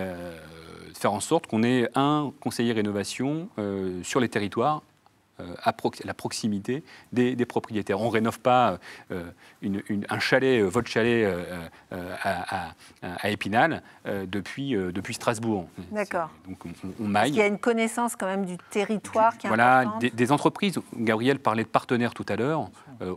faire en sorte qu'on ait un conseiller rénovation sur les territoires à la proximité des propriétaires. On ne rénove pas un chalet, votre chalet à Épinal depuis Strasbourg. D'accord. Donc on maille. Il y a une connaissance quand même du territoire qui est importante. Des entreprises. Gabriel parlait de partenaires tout à l'heure.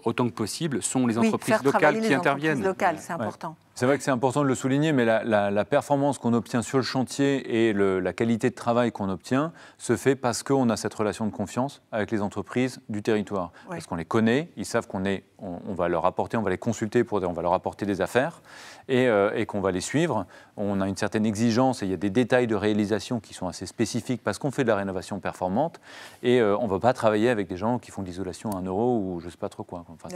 Autant que possible, sont les entreprises locales qui interviennent. Locales, c'est important. C'est vrai que c'est important de le souligner, mais la performance qu'on obtient sur le chantier et la qualité de travail qu'on obtient se fait parce qu'on a cette relation de confiance avec les entreprises du territoire. Oui. Parce qu'on les connaît, ils savent qu'on va leur apporter, on va les consulter, on va leur apporter des affaires et qu'on va les suivre. On a une certaine exigence et il y a des détails de réalisation qui sont assez spécifiques parce qu'on fait de la rénovation performante et on ne va pas travailler avec des gens qui font de l'isolation à 1 euro ou je ne sais pas trop quoi. Enfin,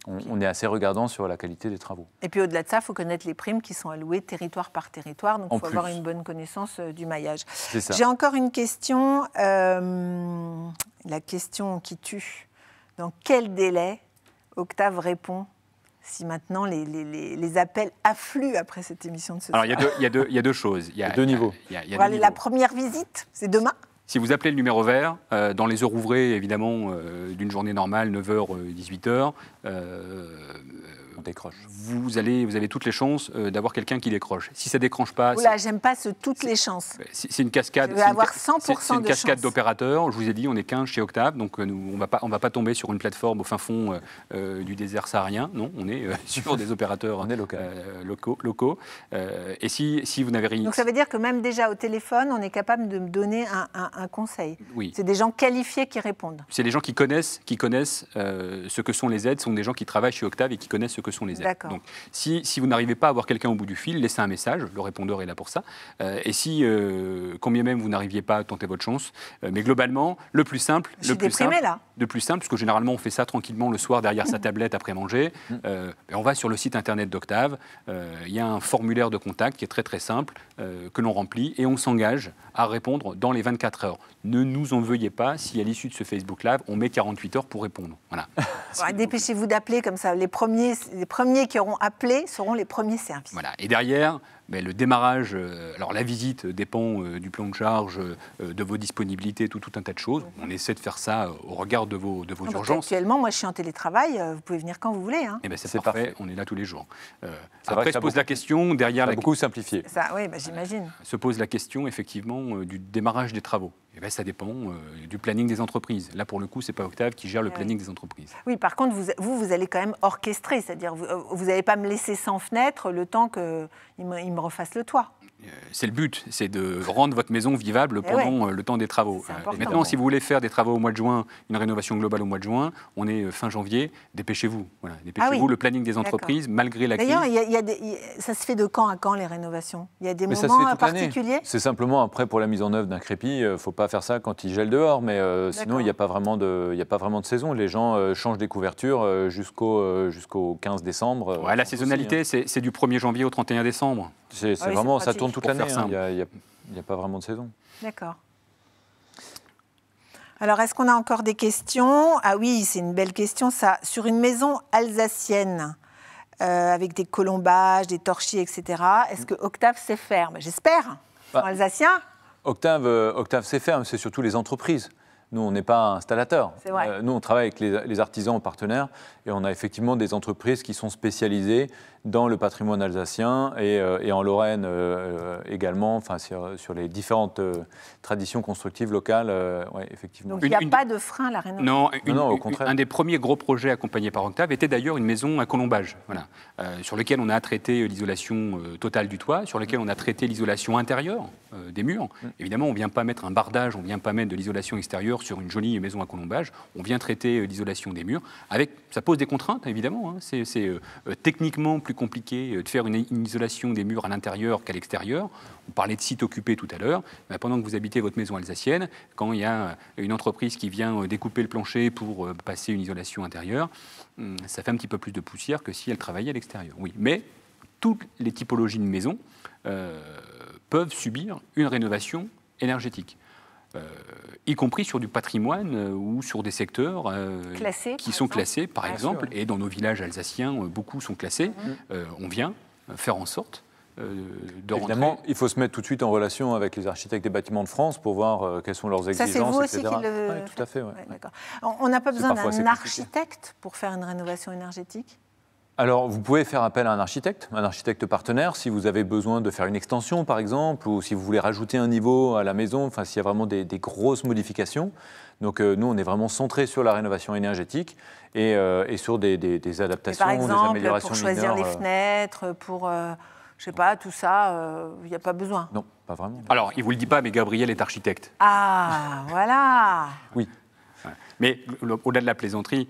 on est assez regardant sur la qualité des travaux. Et puis au-delà de ça, il faut connaître les primes qui sont allouées territoire par territoire, donc il faut avoir une bonne connaissance du maillage. J'ai encore une question, la question qui tue. Dans quel délai Octave répond si maintenant les appels affluent après cette émission de ce soir? Alors il y a deux choses. Il y a deux niveaux. La première visite, c'est demain. Si vous appelez le numéro vert, dans les heures ouvrées, évidemment, d'une journée normale, 9h, 18h, on décroche. Vous avez toutes les chances d'avoir quelqu'un qui décroche. Si ça ne décroche pas... Oula, j'aime pas toutes les chances. C'est une cascade. Je vais avoir 100% c'est une cascade d'opérateurs. Je vous ai dit, on est 15 chez Octave, donc on va pas tomber sur une plateforme au fin fond du désert saharien. Non, on est sur des opérateurs locaux. Et si vous n'avez rien... Donc ça veut dire que même déjà au téléphone, on est capable de me donner un conseil. Oui. C'est des gens qualifiés qui répondent. C'est des gens qui connaissent ce que sont les aides. Ce sont des gens qui travaillent chez Octave et qui connaissent ce que sont les aides. D'accord. Donc, si vous n'arrivez pas à avoir quelqu'un au bout du fil, laissez un message. Le répondeur est là pour ça. Et si, combien même vous n'arriviez pas, tentez votre chance. Mais globalement, le plus simple, parce que généralement on fait ça tranquillement le soir derrière sa tablette après manger. On va sur le site internet d'Octave. Il y a un formulaire de contact qui est très très simple que l'on remplit et on s'engage à répondre dans les 24 heures. Ne nous en veuillez pas si à l'issue de ce Facebook Live, on met 48 heures pour répondre. Voilà. Dépêchez-vous d'appeler comme ça. Les premiers qui auront appelé seront les premiers services. Voilà. Et derrière, le démarrage, alors la visite dépend du plan de charge, de vos disponibilités, tout un tas de choses. On essaie de faire ça au regard de vos urgences. Actuellement, moi je suis en télétravail, vous pouvez venir quand vous voulez. Hein. C'est parfait, on est là tous les jours. Après se pose la question, derrière... beaucoup simplifié. Ça, oui, j'imagine. Se pose la question effectivement du démarrage des travaux. Et ça dépend du planning des entreprises. Là, pour le coup, ce n'est pas Octave qui gère le planning des entreprises. Oui, par contre, vous allez quand même orchestrer, c'est-à-dire vous n'allez pas me laisser sans fenêtre le temps qu'il me refasse le toit. C'est le but, c'est de rendre votre maison vivable pendant le temps des travaux. Et maintenant, si vous voulez faire des travaux au mois de juin, une rénovation globale au mois de juin, on est fin janvier, dépêchez-vous. Voilà, dépêchez-vous, le planning des entreprises, malgré la crise. D'ailleurs, ça se fait de quand à quand, les rénovations? Il y a des moments particuliers? C'est simplement, après, pour la mise en œuvre d'un crépi, il ne faut pas faire ça quand il gèle dehors, mais sinon, il n'y a pas vraiment de saison. Les gens changent des couvertures jusqu'au 15 décembre. Ouais, la saisonnalité, c'est du 1er janvier au 31 décembre. C'est vraiment, ça tourne toute l'année, il n'y a pas vraiment de saison. D'accord. Alors, est-ce qu'on a encore des questions? Ah oui, c'est une belle question, ça. Sur une maison alsacienne, avec des colombages, des torchis, etc., est-ce que Octave sait faire? J'espère, en alsacien. Octave sait faire, mais c'est surtout les entreprises. Nous, on n'est pas installateur. Nous, on travaille avec les artisans partenaires et on a effectivement des entreprises qui sont spécialisées dans le patrimoine alsacien et en Lorraine également, enfin, sur les différentes traditions constructives locales. Effectivement. Donc, il n'y a pas de frein à la rénovation? Non, au contraire. Un des premiers gros projets accompagnés par Octave était d'ailleurs une maison à colombage, sur lequel on a traité l'isolation totale du toit, sur lequel on a traité l'isolation intérieure des murs. Évidemment, on ne vient pas mettre un bardage, on ne vient pas mettre de l'isolation extérieure extérieur sur une jolie maison à colombage, on vient traiter l'isolation des murs. Ça pose des contraintes, évidemment. Hein. C'est techniquement plus compliqué de faire une isolation des murs à l'intérieur qu'à l'extérieur. On parlait de site occupé tout à l'heure. Pendant que vous habitez votre maison alsacienne, quand il y a une entreprise qui vient découper le plancher pour passer une isolation intérieure, ça fait un petit peu plus de poussière que si elle travaillait à l'extérieur. Oui, mais toutes les typologies de maisons peuvent subir une rénovation énergétique, y compris sur du patrimoine ou sur des secteurs qui sont classés, par exemple, et dans nos villages alsaciens, beaucoup sont classés. On vient faire en sorte Évidemment, rentrer. il faut se mettre tout de suite en relation avec les architectes des bâtiments de France pour voir quelles sont leurs exigences, ça, c'est vous aussi etc. qui le... Oui, tout à fait. Ouais. D'accord. On n'a pas besoin parfois d'un assez architecte pour faire une rénovation énergétique? Alors, vous pouvez faire appel à un architecte partenaire, si vous avez besoin de faire une extension, par exemple, ou si vous voulez rajouter un niveau à la maison, enfin, s'il y a vraiment des grosses modifications. Donc, nous, on est vraiment centré sur la rénovation énergétique et sur des adaptations, par exemple, des améliorations pour choisir mineures. les fenêtres, pour, je sais pas, tout ça, il n'y a pas besoin. Non, pas vraiment. Alors, il ne vous le dit pas, mais Gabriel est architecte. Ah, voilà. Oui. Mais au-delà de la plaisanterie,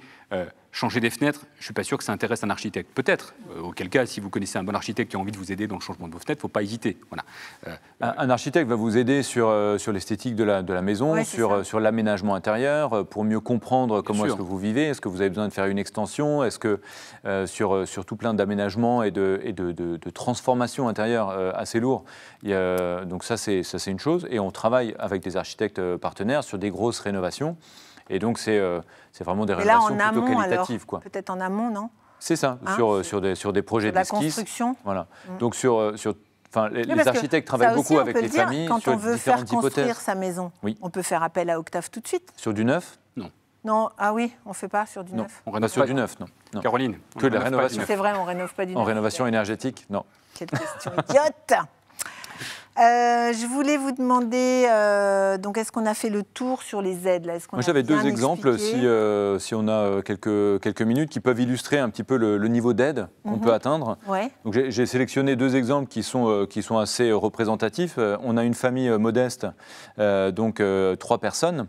changer des fenêtres, je ne suis pas sûr que ça intéresse un architecte. Peut-être. Auquel cas, si vous connaissez un bon architecte qui a envie de vous aider dans le changement de vos fenêtres, il ne faut pas hésiter. Voilà. Un architecte va vous aider sur l'esthétique de la maison, Ouais, sur l'aménagement intérieur, pour mieux comprendre comment est-ce que vous vivez. Est-ce que vous avez besoin de faire une extension? Est-ce que sur tout plein d'aménagements et de transformations intérieures assez lourds, donc ça c'est une chose. Et on travaille avec des architectes partenaires sur des grosses rénovations. Et donc, c'est vraiment des rénovations plutôt qualitatives. Peut-être en amont, non? C'est ça, sur des projets de la d'esquisse. Construction. Voilà. Donc, les architectes travaillent aussi, beaucoup avec les familles quand sur on veut différentes faire construire hypothèses. sa maison, Oui. on peut faire appel à Octave tout de suite? Sur du neuf? Non, ah oui, on ne fait pas sur du Non, neuf. On pas rénove sur pas- du neuf, non. Non. Caroline, on Que de la rénove pas du rénovation. neuf. C'est vrai, on ne rénove pas du neuf. En rénovation énergétique, non. Quelle question idiote. Je voulais vous demander, donc est-ce qu'on a fait le tour sur les aides là? Moi, j'avais deux exemples, si on a quelques minutes, qui peuvent illustrer un petit peu le niveau d'aide qu'on peut atteindre. Ouais. Donc, j'ai sélectionné deux exemples qui sont assez représentatifs. On a une famille modeste, donc 3 personnes.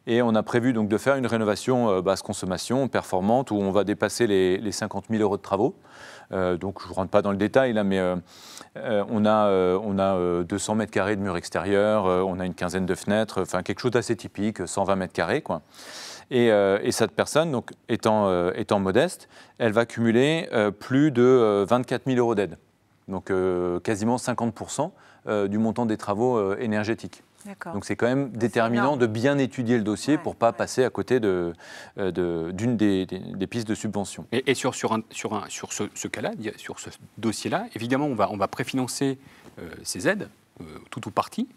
Et on a prévu donc de faire une rénovation basse consommation, performante, où on va dépasser les 50 000 € de travaux. Donc je ne rentre pas dans le détail là, mais on a 200 mètres carrés de murs extérieurs, on a une quinzaine de fenêtres, enfin quelque chose d'assez typique, 120 mètres carrés, quoi. Et cette personne, donc, étant modeste, elle va cumuler plus de 24 000 € d'aide, donc quasiment 50% du montant des travaux énergétiques. Donc c'est quand même déterminant de bien étudier le dossier pour ne pas passer à côté d'une des pistes de subvention. Et sur ce cas-là, sur ce dossier-là, évidemment, on va préfinancer ces aides, tout ou partie,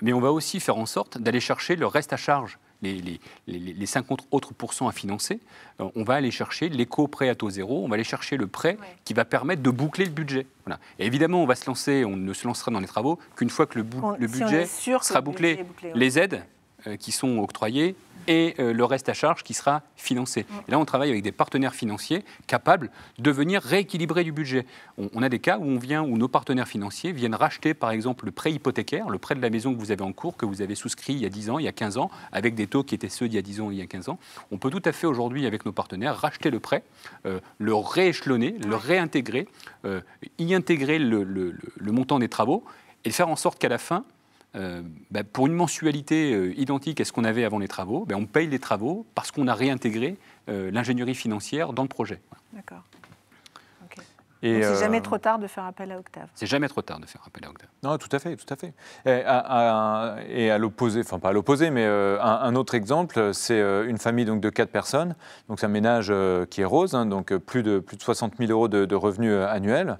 mais on va aussi faire en sorte d'aller chercher le reste à charge. Les 50 autres % à financer, on va aller chercher l'éco-prêt à taux zéro, on va aller chercher le prêt qui va permettre de boucler le budget. Voilà. Et évidemment, on ne se lancera dans les travaux qu'une fois que le budget sera bouclé. Les aides qui sont octroyées et le reste à charge qui sera financé. Et là, on travaille avec des partenaires financiers capables de venir rééquilibrer du budget. On a des cas où nos partenaires financiers viennent racheter, par exemple, le prêt hypothécaire, le prêt de la maison que vous avez en cours, que vous avez souscrit il y a 10 ans, il y a 15 ans, avec des taux qui étaient ceux d'il y a 10 ans et il y a 15 ans. On peut tout à fait aujourd'hui, avec nos partenaires, racheter le prêt, le rééchelonner, le réintégrer, y intégrer le montant des travaux et faire en sorte qu'à la fin, pour une mensualité identique à ce qu'on avait avant les travaux, on paye les travaux parce qu'on a réintégré l'ingénierie financière dans le projet. D'accord. Okay. Et donc c'est jamais trop tard de faire appel à Octave. C'est jamais trop tard de faire appel à Octave. Non, tout à fait, tout à fait. Et à l'opposé, enfin pas à l'opposé, mais un autre exemple, c'est une famille donc de 4 personnes. Donc c'est un ménage qui est rose, hein, donc plus de 60 000 € de revenus annuels.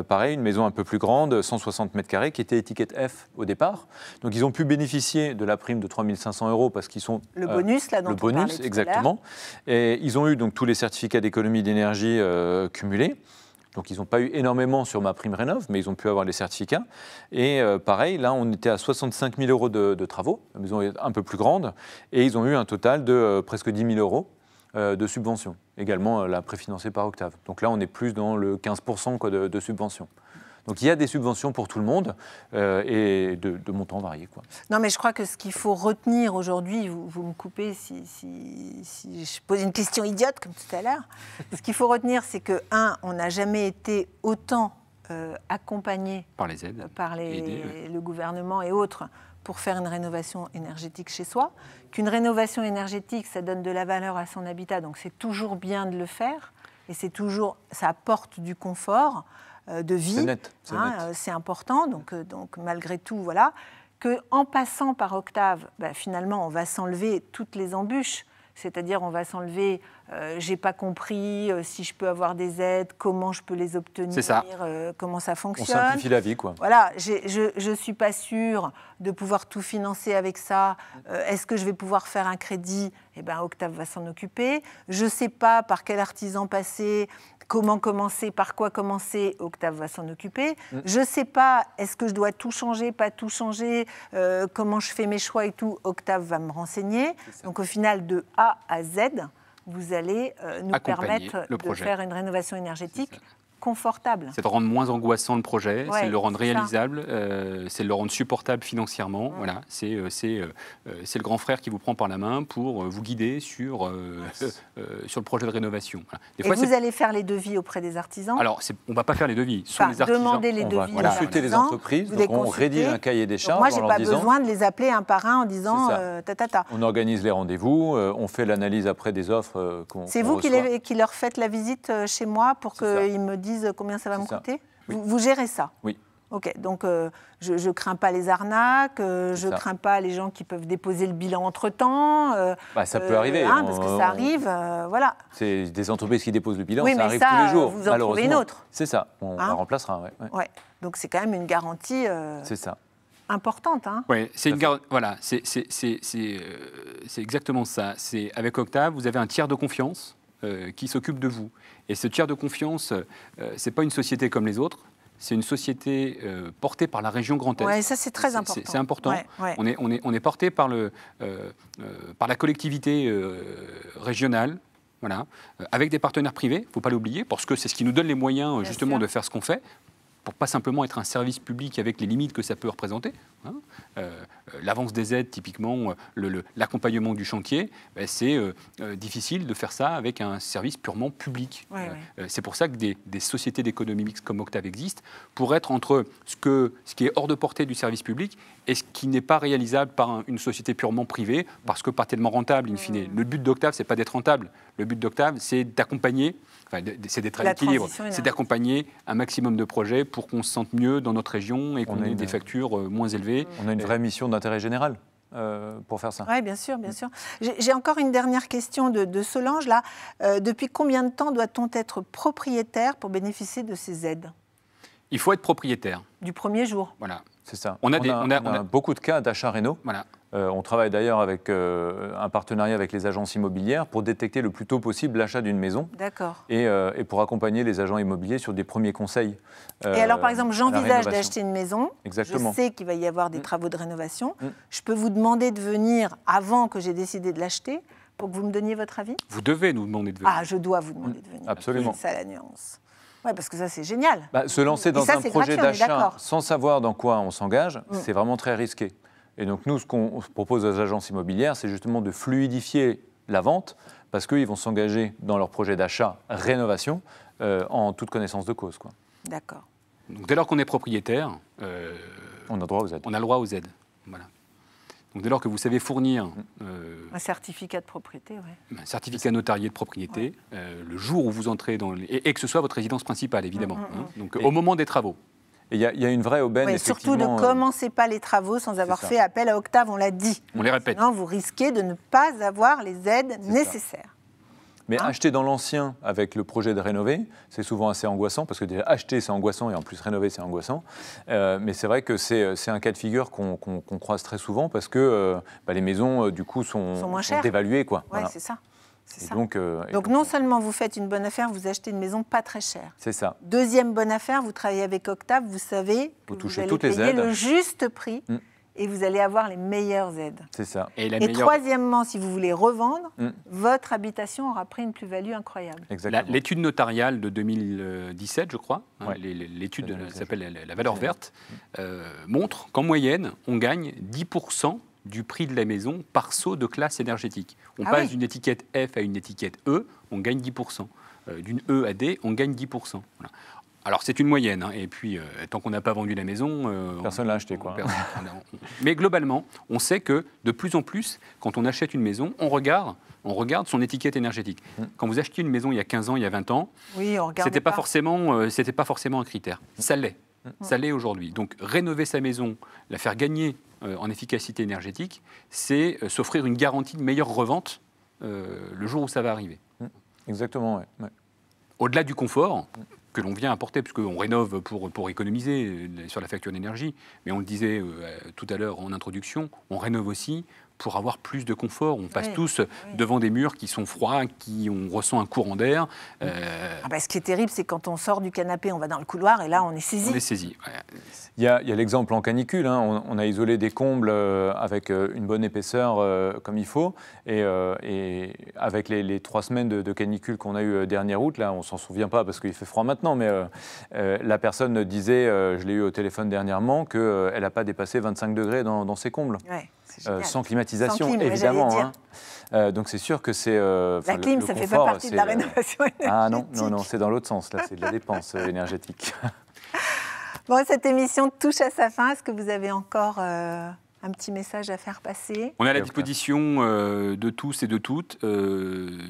Pareil, une maison un peu plus grande, 160 mètres carrés, qui était étiquette F au départ. Donc ils ont pu bénéficier de la prime de 3 500 € parce qu'ils sont le bonus là dont le bonus exactement. Et ils ont eu donc tous les certificats d'économie d'énergie cumulés. Donc, ils n'ont pas eu énormément sur Ma Prime Rénov', mais ils ont pu avoir les certificats. Et pareil, là, on était à 65 000 € de travaux. La maison est un peu plus grande. Et ils ont eu un total de presque 10 000 € de subventions. Également, la préfinancée par Octave. Donc là, on est plus dans le 15% de subvention. Donc il y a des subventions pour tout le monde et de montants variés, quoi. Non, mais je crois que ce qu'il faut retenir aujourd'hui, vous me coupez si je pose une question idiote comme tout à l'heure, ce qu'il faut retenir, c'est que, on n'a jamais été autant accompagné par les aides, le gouvernement et autres pour faire une rénovation énergétique chez soi, qu'une rénovation énergétique, ça donne de la valeur à son habitat, donc c'est toujours bien de le faire, et ça apporte du confort de vie. C'est net, c'est important, donc malgré tout, voilà, qu'en passant par Octave, finalement, on va s'enlever toutes les embûches. C'est-à-dire, on va s'enlever, j'ai pas compris si je peux avoir des aides, comment je peux les obtenir, comment ça fonctionne. On simplifie la vie, quoi. Voilà, je suis pas sûre de pouvoir tout financer avec ça. Est-ce que je vais pouvoir faire un crédit ? Eh bien, Octave va s'en occuper. Je sais pas par quel artisan passer, comment commencer, par quoi commencer, Octave va s'en occuper. Je ne sais pas, est-ce que je dois tout changer, pas tout changer, comment je fais mes choix et tout, Octave va me renseigner. Donc au final, de A à Z, vous allez nous permettre de faire une rénovation énergétique confortable. C'est de rendre moins angoissant le projet, c'est de le rendre réalisable, c'est de le rendre supportable financièrement. Voilà, c'est le grand frère qui vous prend par la main pour vous guider sur le projet de rénovation. Voilà. Des fois, vous allez faire les devis auprès des artisans ? Alors, on ne va pas faire les devis. Ce sont les artisans. Demander les devis. On va consulter les entreprises, donc on rédige un cahier des charges. Moi, je n'ai pas besoin de les appeler un par un en disant On organise les rendez-vous, on fait l'analyse après des offres qu'on C'est vous reçoit. qui leur faites la visite chez moi pour qu'ils me disent combien ça va me coûter ? Oui. Vous gérez ça ? Oui. Ok, donc je ne crains pas les arnaques, je ne crains pas les gens qui peuvent déposer le bilan entre-temps. Ça peut arriver. Parce que ça arrive, voilà. C'est des entreprises qui déposent le bilan, oui, ça arrive ça, tous les jours, vous en trouvez une autre. C'est ça, on la remplacera. Ouais. Donc c'est quand même une garantie c'est ça. importante. Oui, c'est voilà, c'est exactement ça. Avec Octave, vous avez un tiers de confiance qui s'occupe de vous. Et ce tiers de confiance, ce n'est pas une société comme les autres. C'est une société portée par la région Grand Est. Oui, ça c'est très important. C'est important. Ouais. On est porté par la collectivité régionale, voilà, avec des partenaires privés, il ne faut pas l'oublier, parce que c'est ce qui nous donne les moyens justement de faire ce qu'on fait, pour pas simplement être un service public avec les limites que ça peut représenter. L'avance des aides, typiquement, l'accompagnement du chantier, c'est difficile de faire ça avec un service purement public. C'est pour ça que des sociétés d'économie mixte comme Octave existent, pour être entre ce qui est hors de portée du service public et ce qui n'est pas réalisable par une société purement privée, parce que pas tellement rentable, in fine. Le but d'Octave, c'est pas d'être rentable. Le but d'Octave, c'est d'accompagner, c'est d'être à l'équilibre, c'est d'accompagner un maximum de projets pour qu'on se sente mieux dans notre région et qu'on ait des factures moins élevées. On a une vraie mission d'intérêt général pour faire ça. Oui, bien sûr, bien sûr. J'ai encore une dernière question de Solange. Là. Depuis combien de temps doit-on être propriétaire pour bénéficier de ces aides ? Il faut être propriétaire. Du premier jour. Voilà. C'est ça. On a beaucoup de cas d'achat réno. Voilà. On travaille d'ailleurs avec un partenariat avec les agences immobilières pour détecter le plus tôt possible l'achat d'une maison. D'accord. Et pour accompagner les agents immobiliers sur des premiers conseils. Et alors, par exemple, j'envisage d'acheter une maison. Exactement. Je sais qu'il va y avoir des travaux de rénovation. Je peux vous demander de venir avant que j'ai décidé de l'acheter pour que vous me donniez votre avis ? Vous devez nous demander de venir. Ah, je dois vous demander de venir. Absolument. C'est ça la nuance. Oui, parce que ça, c'est génial. Se lancer dans un projet d'achat sans sans savoir dans quoi on s'engage, c'est vraiment très risqué. Et donc nous, ce qu'on propose aux agences immobilières, c'est justement de fluidifier la vente, parce qu'ils vont s'engager dans leur projet d'achat, rénovation, en toute connaissance de cause, quoi. D'accord. Donc dès lors qu'on est propriétaire, on a droit aux aides. On a le droit aux aides. Voilà. Donc dès lors que vous savez fournir un certificat de propriété, un certificat notarié de propriété, le jour où vous entrez et que ce soit votre résidence principale, évidemment. Donc au moment des travaux. Et il y a une vraie aubaine, effectivement. Surtout ne commencez pas les travaux sans avoir fait appel à Octave, on l'a dit. On les répète. Sinon, vous risquez de ne pas avoir les aides nécessaires. Mais acheter dans l'ancien avec le projet de rénover, c'est souvent assez angoissant, parce que déjà acheter c'est angoissant et en plus rénover c'est angoissant. Mais c'est vrai que c'est un cas de figure qu'on croise très souvent, parce que les maisons du coup sont dévaluées, quoi. Oui, voilà. C'est ça. Donc non seulement vous faites une bonne affaire, vous achetez une maison pas très chère. C'est ça. Deuxième bonne affaire, vous travaillez avec Octave, vous savez que vous allez payer le juste prix et vous allez avoir les meilleures aides. C'est ça. Et la Et meilleure... troisièmement, si vous voulez revendre, votre habitation aura pris une plus-value incroyable. Exactement. L'étude notariale de 2017, je crois, Ouais. l'étude s'appelle la valeur verte, montre qu'en moyenne, on gagne 10% du prix de la maison par saut de classe énergétique. On passe d'une étiquette F à une étiquette E, on gagne 10%. D'une E à D, on gagne 10%. Voilà. Alors c'est une moyenne, hein, et puis tant qu'on n'a pas vendu la maison... Personne ne l'a acheté, quoi. Mais globalement, on sait que de plus en plus, quand on achète une maison, on regarde son étiquette énergétique. Quand vous achetiez une maison il y a 15 ans, il y a 20 ans, oui, c'était pas forcément un critère. Ça l'est. Ça l'est aujourd'hui. Donc rénover sa maison, la faire gagner en efficacité énergétique, c'est s'offrir une garantie de meilleure revente le jour où ça va arriver. Exactement, oui. Ouais. Au-delà du confort que l'on vient apporter, puisqu'on rénove pour économiser sur la facture d'énergie, mais on le disait tout à l'heure en introduction, on rénove aussi pour avoir plus de confort. On passe tous devant des murs qui sont froids, on ressent un courant d'air. Ce qui est terrible, c'est quand on sort du canapé, on va dans le couloir et là, on est saisi. On est saisi. Ouais. Il y a l'exemple en canicule. Hein. On a isolé des combles avec une bonne épaisseur comme il faut. Et avec les 3 semaines de canicule qu'on a eu dernière août, là, on ne s'en souvient pas parce qu'il fait froid maintenant, mais la personne disait, je l'ai eu au téléphone dernièrement, qu'elle n'a pas dépassé 25 degrés dans ses combles. Ouais. Sans climatisation, sans clim, évidemment. Hein. Donc c'est sûr que c'est... la clim, ça ne fait pas partie de la rénovation énergétique. Ah non, c'est dans l'autre sens, là, c'est de la dépense énergétique. Bon, cette émission touche à sa fin. Est-ce que vous avez encore un petit message à faire passer? On est à la disposition de tous et de toutes,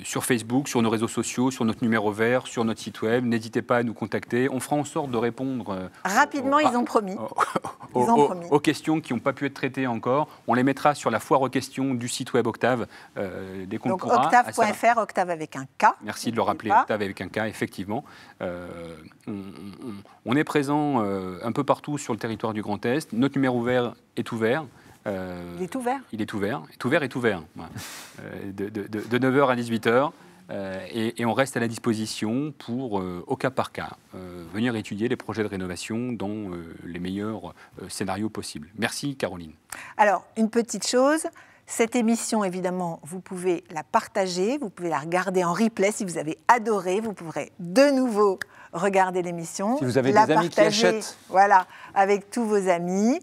sur Facebook, sur nos réseaux sociaux, sur notre numéro vert, sur notre site web. N'hésitez pas à nous contacter. On fera en sorte de répondre... Rapidement, ils ont promis. Aux questions qui n'ont pas pu être traitées encore. On les mettra sur la foire aux questions du site web Octave dès qu'on pourra. Donc octave.fr, Octave avec un K. Merci de le rappeler, Octave avec un K, effectivement. On est présent un peu partout sur le territoire du Grand Est. Notre numéro vert est ouvert. Il est ouvert. Il est ouvert. Est ouvert. Voilà. De 9h à 18h. Et on reste à la disposition pour, au cas par cas, venir étudier les projets de rénovation dans les meilleurs scénarios possibles. Merci Caroline. Alors, une petite chose, cette émission, évidemment, vous pouvez la partager, vous pouvez la regarder en replay si vous avez adoré, vous pourrez de nouveau regarder l'émission. Si vous avez la des amis qui achètent. Voilà, avec tous vos amis.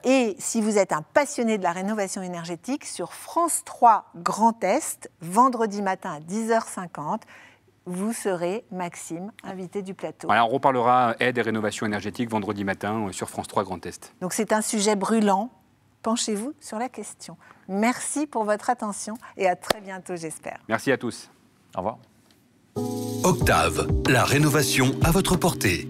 Et si vous êtes un passionné de la rénovation énergétique, sur France 3 Grand Est, vendredi matin à 10h50, vous serez, Maxime, invité du plateau. Voilà, on reparlera aide et rénovation énergétique vendredi matin sur France 3 Grand Est. Donc c'est un sujet brûlant. Penchez-vous sur la question. Merci pour votre attention et à très bientôt, j'espère. Merci à tous. Au revoir. Octave, la rénovation à votre portée.